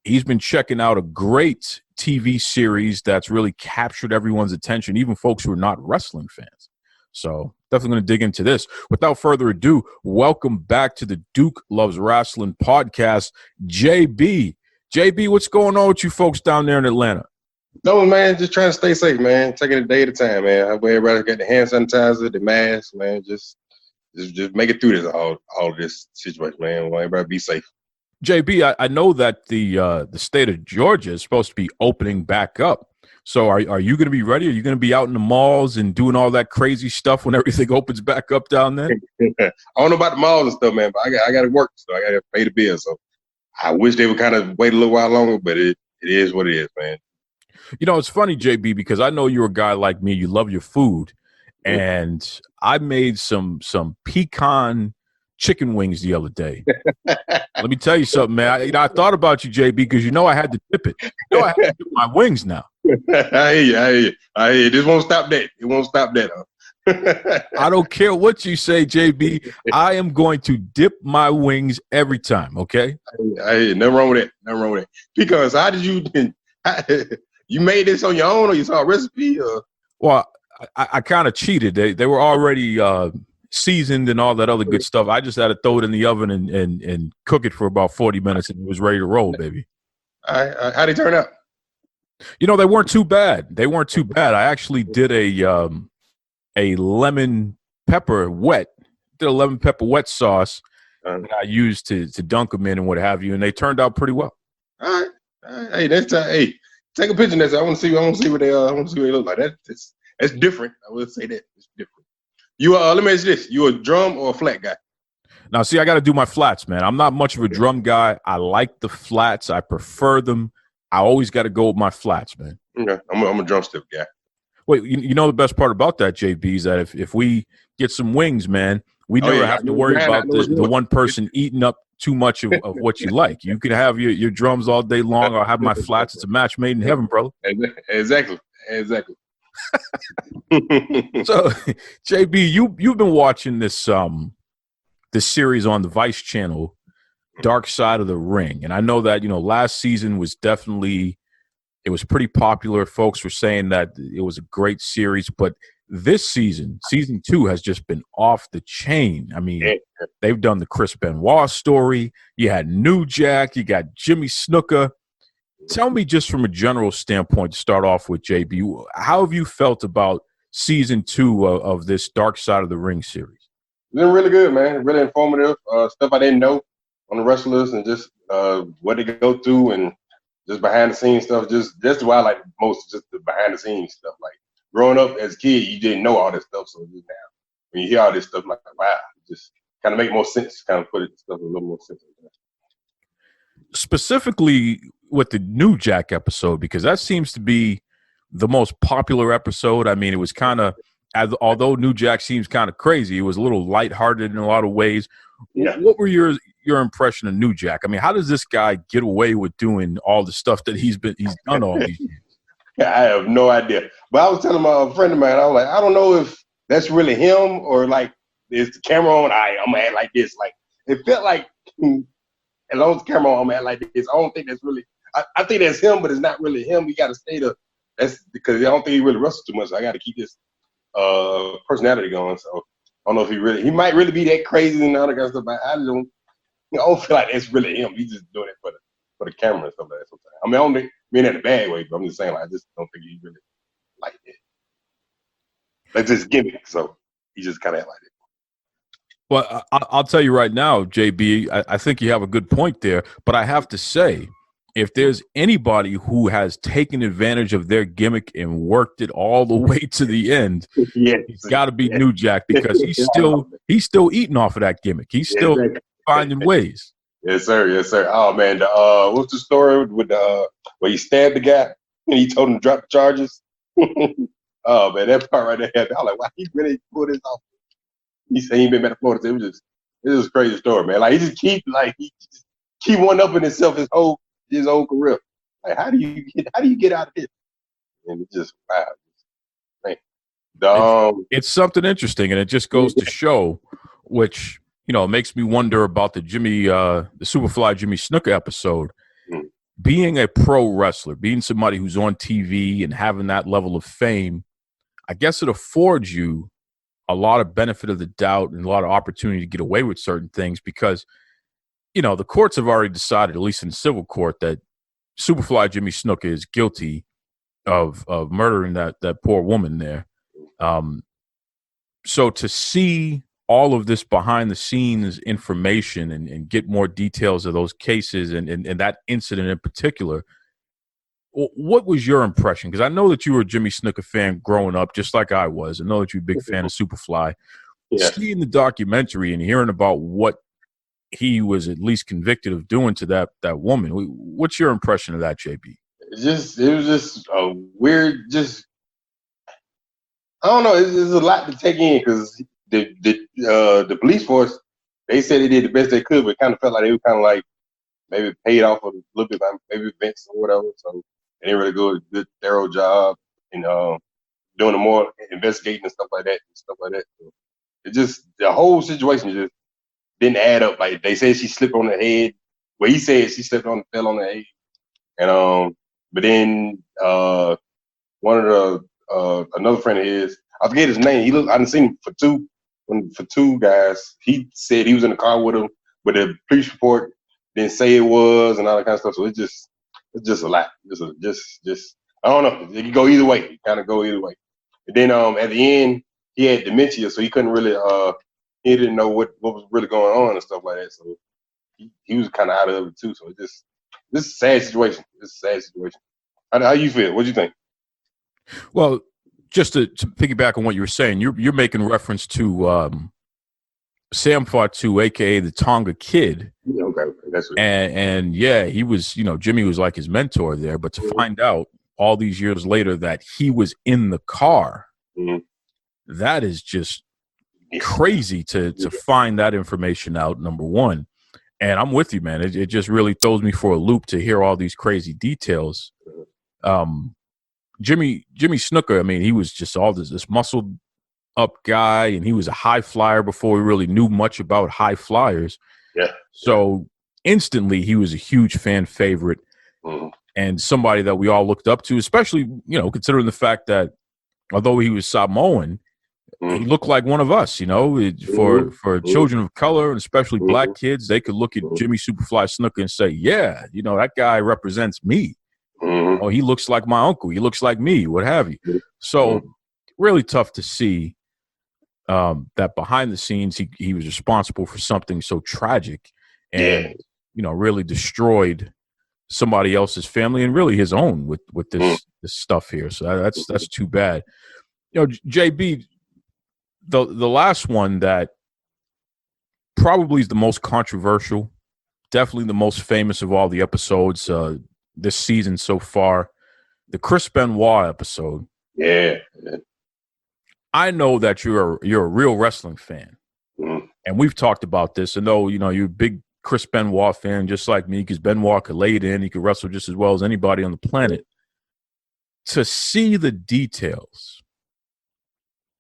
he's been checking out a great TV series that's really captured everyone's attention, even folks who are not wrestling fans. So definitely going to dig into this. Without further ado, welcome back to the Duke Loves Rasslin podcast, JB. JB, what's going on with you folks down there in Atlanta? No, man, just trying to stay safe, man. Taking it a day at a time, man. I hope everybody got the hand sanitizer, the mask, man. Just make it through this all of this situation, man. Want everybody be safe. JB, I know that the state of Georgia is supposed to be opening back up. So are you going to be ready? Are you going to be out in the malls and doing all that crazy stuff when everything opens back up down there? I don't know about the malls and stuff, man, but I got to work, so I got to pay the bill. So I wish they would kind of wait a little while longer, but it is what it is, man. It's funny, JB, because I know you're a guy like me. You love your food. And I made some pecan chicken wings the other day. Let me tell you something, man. I thought about you, JB, because I had to dip it. I have to dip my wings now. I hear you. This won't stop that. It won't stop that. I don't care what you say, JB. I am going to dip my wings every time, okay? I hear you. Nothing wrong with that. Because how did you made this on your own, or you saw a recipe? Or? Well, I kind of cheated. They were already seasoned and all that other good stuff. I just had to throw it in the oven and cook it for about 40 minutes, and it was ready to roll, baby. How'd it turn out? They weren't too bad. I actually did a lemon pepper wet. Did a lemon pepper wet sauce that I used to dunk them in and what have you, and they turned out pretty well. All right. Hey, next time, take a picture next time. I want to see what they look like. That's different. I will say that it's different. You let me ask you this: you a drum or a flat guy? Now, see, I got to do my flats, man. I'm not much of a drum guy. I like the flats. I prefer them. I always got to go with my flats, man. Okay, I'm a drumstick guy. Wait, the best part about that, JB, is that if we get some wings, man, we never have to worry about the one person eating up too much of what you like. You can have your drums all day long. I'll have my flats. It's a match made in heaven, brother. Exactly. So, JB, you've been watching this series on the Vice channel, Dark Side of the Ring, and I know that last season was definitely pretty popular. Folks were saying that it was a great series, but this season 2 has just been off the chain. I mean, they've done the Chris Benoit story. You had New Jack. You got Jimmy Snuka. Tell me, just from a general standpoint, to start off with, JB, how have you felt about season 2 of this Dark Side of the Ring series? It's been really good, man. Really informative. Stuff I didn't know on the wrestlers and just what they go through and just behind the scenes stuff. Just what I like most, just the behind the scenes stuff. Like growing up as a kid, you didn't know all this stuff. So just now, when you hear all this stuff, like, wow, it just kind of make more sense. Kind of put it stuff a little more sense. Specifically with the New Jack episode, because that seems to be the most popular episode. I mean, it was kind of, although New Jack seems kind of crazy, it was a little lighthearted in a lot of ways. Yeah. What were your impression of New Jack? I mean, how does this guy get away with doing all the stuff that he's done all these years? I have no idea. But I was telling my friend of mine, I was like, I don't know if that's really him or like, is the camera on? I'm gonna act like this. Like it felt like, as long as the camera on, I'm gonna act like this. I don't think that's really. I think that's him, but it's not really him. We got to stay that's because I don't think he really wrestles too much. So I got to keep this personality going. So I don't know if he might really be that crazy and all that kind of stuff. But I don't feel like that's really him. He's just doing it for the camera and stuff like that. Sometimes. I mean, I don't mean in a bad way, but I'm just saying, like, I just don't think he really like it. That's just gimmick. So he just kind of like it. Well, I'll tell you right now, JB, I think you have a good point there. But I have to say, if there's anybody who has taken advantage of their gimmick and worked it all the way to the end, it's got to be New Jack, because he's still eating off of that gimmick. He's still finding ways. Yes, sir. Yes, sir. Oh man, what's the story with where he stabbed the guy and he told him to drop the charges? Oh man, that part right there, I was like, wow, he really pulled this off. He said he ain't been back to Florida. It was a crazy story, man. Like he just keep one up in himself his whole his whole career. Like, how do you get out of this? And it's just wow, man. It's something interesting, and it just goes to show, which it makes me wonder about the Superfly Jimmy Snuka episode. Being a pro wrestler, being somebody who's on TV and having that level of fame, I guess it affords you a lot of benefit of the doubt and a lot of opportunity to get away with certain things because, the courts have already decided, at least in civil court, that Superfly Jimmy Snuka is guilty of murdering that poor woman there. So to see all of this behind the scenes information and get more details of those cases and that incident in particular, what was your impression? Because I know that you were a Jimmy Snuka fan growing up, just like I was. I know that you're a big fan of Superfly. Yeah. Seeing the documentary and hearing about what he was at least convicted of doing to that woman, what's your impression of that, JB? It was just a weird, I don't know. It's a lot to take in because the police force, they said they did the best they could, but it kind of felt like they were kind of like maybe paid off a little bit by maybe Vince or whatever. So they didn't really do a good, thorough job in doing the more investigating and stuff like that. So it just, the whole situation just didn't add up. Like they said she slipped on her head. Well, he said she fell on her head. And but then one of the another friend of his, I forget his name. I didn't see him for two guys. He said he was in the car with him, but the police report didn't say it was and all that kind of stuff. So it's just a lot. Just I don't know. It could go either way. It kind of go either way. And then at the end, he had dementia, so he couldn't really he didn't know what was really going on and stuff like that. So he was kind of out of it too. So this is a sad situation. How you feel? What do you think? Well, just to piggyback on what you were saying, you're making reference to Sam Fatu, aka the Tonga Kid. Yeah, okay, that's what and yeah, he was, Jimmy was like his mentor there. But to find out all these years later that he was in the car, that is just crazy to find that information out. Number one, and I'm with you, man. It just really throws me for a loop to hear all these crazy details. Jimmy Snuka, I mean, he was just all this muscled up guy, and he was a high flyer before we really knew much about high flyers. Yeah. So instantly he was a huge fan favorite and somebody that we all looked up to, especially, considering the fact that although he was Samoan, he looked like one of us, for children of color and especially black kids, they could look at Jimmy Superfly Snuka and say, yeah, that guy represents me. Oh, he looks like my uncle. He looks like me, what have you. So really tough to see that behind the scenes, he was responsible for something so tragic and, really destroyed somebody else's family and really his own with this stuff here. So that's too bad. JB, the last one that probably is the most controversial, definitely the most famous of all the episodes this season so far, the Chris Benoit episode. Yeah. I know that you're a real wrestling fan, and we've talked about this. I know you're a big Chris Benoit fan, just like me, because Benoit could lay it in. He could wrestle just as well as anybody on the planet. To see the details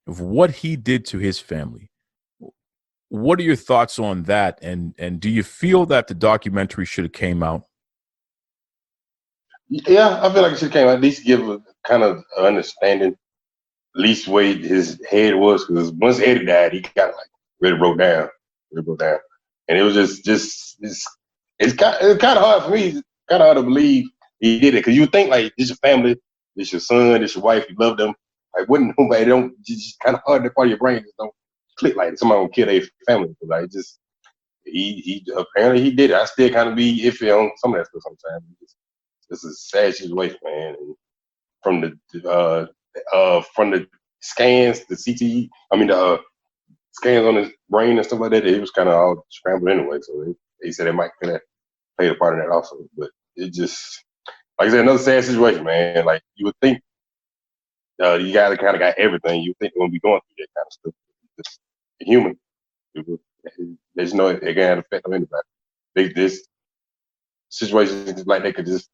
of what he did to his family, what are your thoughts on that? And do you feel that the documentary should have came out? Yeah, I feel like it should have came out, at least give a kind of understanding, at least way his head was, because once Eddie died, he kind of like really broke down. And it was it's kind of hard for me. It's kind of hard to believe he did it, because you would think like this your family, this your son, this your wife, you love them. Like wouldn't nobody don't just kind of hard that part of your brain just don't click like somebody gonna kill their family. Like just he apparently he did it. I still kind of be iffy on some of that stuff sometimes. This is a sad situation, man. And from the scans, the CT, the scans on his brain and stuff like that, it was kind of all scrambled anyway. So they said it might kind of played a part in that also. But it just, like I said, another sad situation, man. Like you would think you kind of got everything. You would think they're gonna be going through that kind of stuff. It's human. There's no it can't affect on anybody. situations like that could just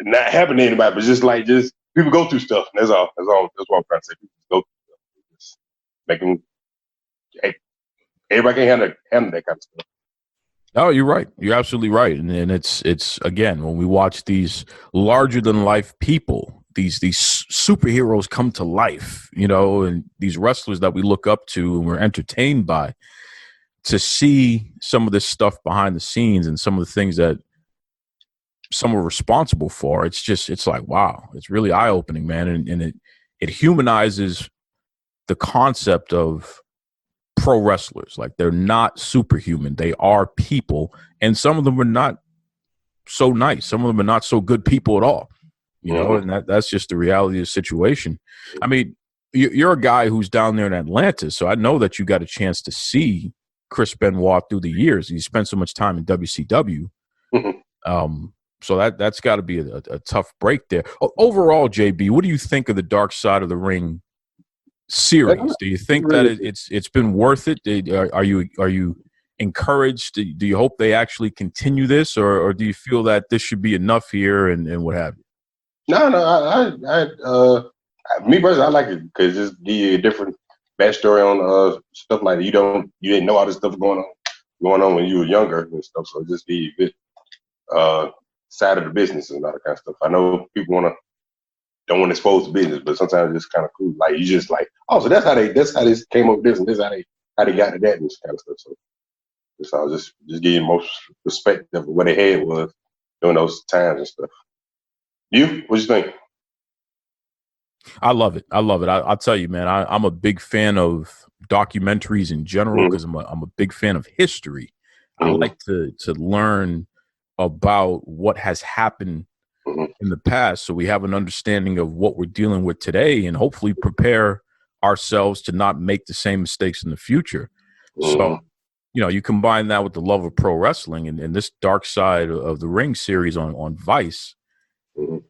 not happen to anybody, but just people go through stuff. That's all. That's what I'm trying to say. People just go through stuff. Just make them. Hey, everybody can handle that kind of stuff. No, you're right. You're absolutely right. And it's again, when we watch these larger than life people, these superheroes come to life, and these wrestlers that we look up to and we're entertained by, to see some of this stuff behind the scenes and some of the things that some are responsible for, it's like, wow, it's really eye-opening, man. And it humanizes the concept of pro wrestlers. Like, they're not superhuman. They are people. And some of them are not so nice. Some of them are not so good people at all, and that's just the reality of the situation. I mean, you're a guy who's down there in Atlanta, so I know that you got a chance to see Chris Benoit through the years. He spent so much time in WCW. So that's got to be a tough break there. Overall, JB, what do you think of the Dark Side of the Ring series? Do you think that it's been worth it? Are you encouraged? Do you hope they actually continue this, or do you feel that this should be enough here and what have you? No, me personally, I like it because it's give you a different backstory on stuff like that. You didn't know all this stuff going on when you were younger and stuff. So just give you a bit side of the business and all that kind of stuff. I know people don't want to expose the business, but sometimes it's kind of cool. Like, you just like, oh, so that's how this came up with this, and this how they got to that and this kind of stuff. So it's all just give you most respect of what their head was during those times and stuff. You, what you think? I love it. I'll tell you, man. I'm a big fan of documentaries in general because I'm a big fan of history. I like to learn about what has happened in the past, so we have an understanding of what we're dealing with today, and hopefully prepare ourselves to not make the same mistakes in the future. So, you combine that with the love of pro wrestling and this Dark Side of the Ring series on Vice.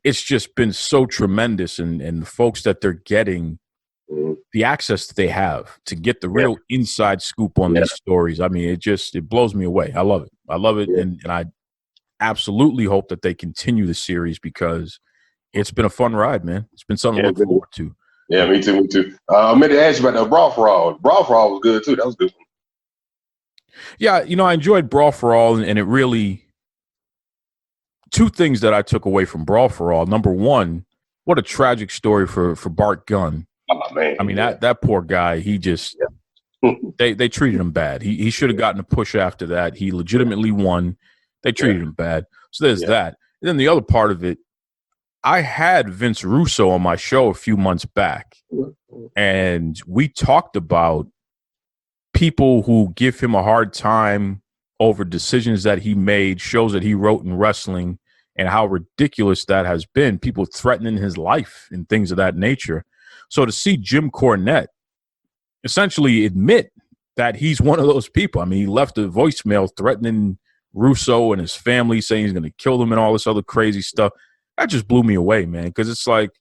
It's just been so tremendous, and the folks that they're getting, the access that they have to get the real inside scoop on these stories. I mean, it blows me away. I love it. And I absolutely hope that they continue the series because it's been a fun ride, man. It's been something to look forward to. Yeah, me too. I meant to ask you about the Brawl for All. Brawl for All was good too. That was good. Yeah, I enjoyed Brawl for All, and it really, two things that I took away from Brawl for All. Number one, what a tragic story for Bart Gunn. Oh, man. I mean, that poor guy, he just they treated him bad. He should have gotten a push after that. He legitimately won. They treated him bad. So there's that. And then the other part of it, I had Vince Russo on my show a few months back, and we talked about people who give him a hard time over decisions that he made, shows that he wrote in wrestling, and how ridiculous that has been. People threatening his life and things of that nature. So to see Jim Cornette essentially admit that he's one of those people. I mean, he left a voicemail threatening Russo and his family, saying he's going to kill them and all this other crazy stuff. That just blew me away, man, because it's like,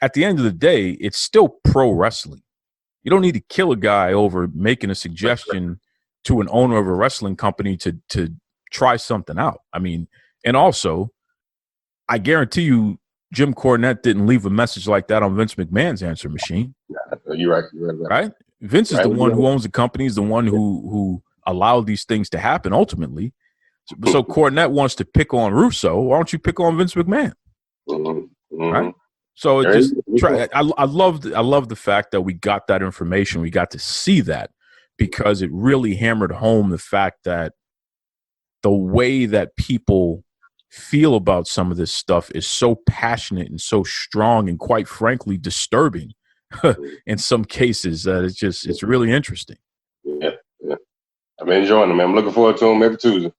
at the end of the day, it's still pro wrestling. You don't need to kill a guy over making a suggestion to an owner of a wrestling company to try something out. I mean, and also, I guarantee you, Jim Cornette didn't leave a message like that on Vince McMahon's answer machine. You're right. Right? Vince is the one who owns the company, is the one who allowed these things to happen ultimately. So Cornette wants to pick on Russo. Why don't you pick on Vince McMahon? Right? So it just I love the fact that we got that information. We got to see that, because it really hammered home the fact that the way that people feel about some of this stuff is so passionate and so strong and, quite frankly, disturbing in some cases, that it's really interesting. Yeah. I'm enjoying them, man. I'm looking forward to them every Tuesday.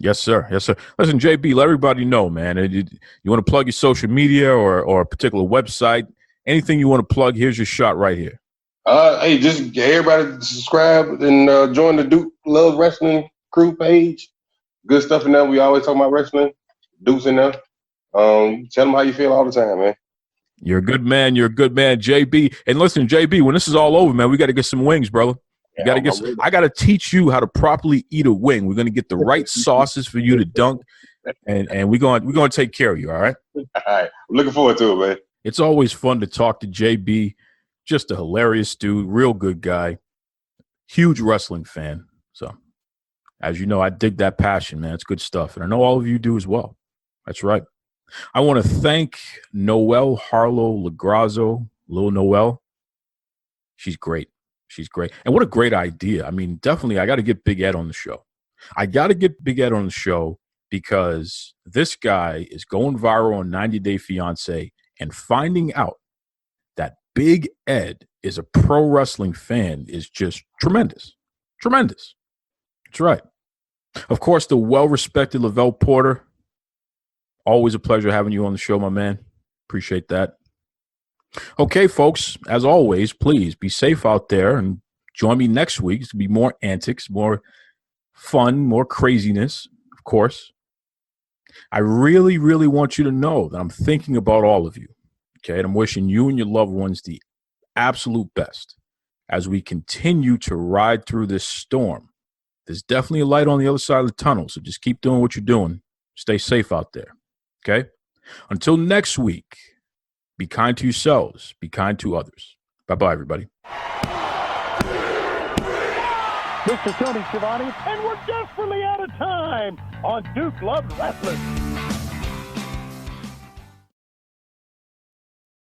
Yes, sir. Listen, JB, let everybody know, man. You want to plug your social media or a particular website, anything you want to plug, here's your shot right here. Hey, just get everybody to subscribe and join the Duke Love Wrestling crew page. Good stuff in there. We always talk about wrestling. Duke's in there. Tell them how you feel all the time, man. You're a good man, JB. And listen, JB, when this is all over, man, we got to get some wings, brother. You got to get. I got to teach you how to properly eat a wing. We're gonna get the right sauces for you to dunk, and we're gonna take care of you. All right. All right. I'm looking forward to it, man. It's always fun to talk to JB. Just a hilarious dude, real good guy, huge wrestling fan. So, as you know, I dig that passion, man. It's good stuff, and I know all of you do as well. That's right. I want to thank Noel Harlow Lograsso, Lil Noel. She's great. She's great. And what a great idea. I mean, definitely, I got to get Big Ed on the show. I got to get Big Ed on the show because this guy is going viral on 90 Day Fiance, and finding out that Big Ed is a pro wrestling fan is just tremendous. Tremendous. That's right. Of course, the well-respected Lovell Porter. Always a pleasure having you on the show, my man. Appreciate that. Okay, folks, as always, please be safe out there and join me next week. It's going to be more antics, more fun, more craziness, of course. I really, really want you to know that I'm thinking about all of you, okay? And I'm wishing you and your loved ones the absolute best as we continue to ride through this storm. There's definitely a light on the other side of the tunnel, so just keep doing what you're doing. Stay safe out there, okay? Until next week, be kind to yourselves, be kind to others. Bye-bye, everybody. This is Tony Schiavone, and we're desperately out of time on Duke Loves Wrestling.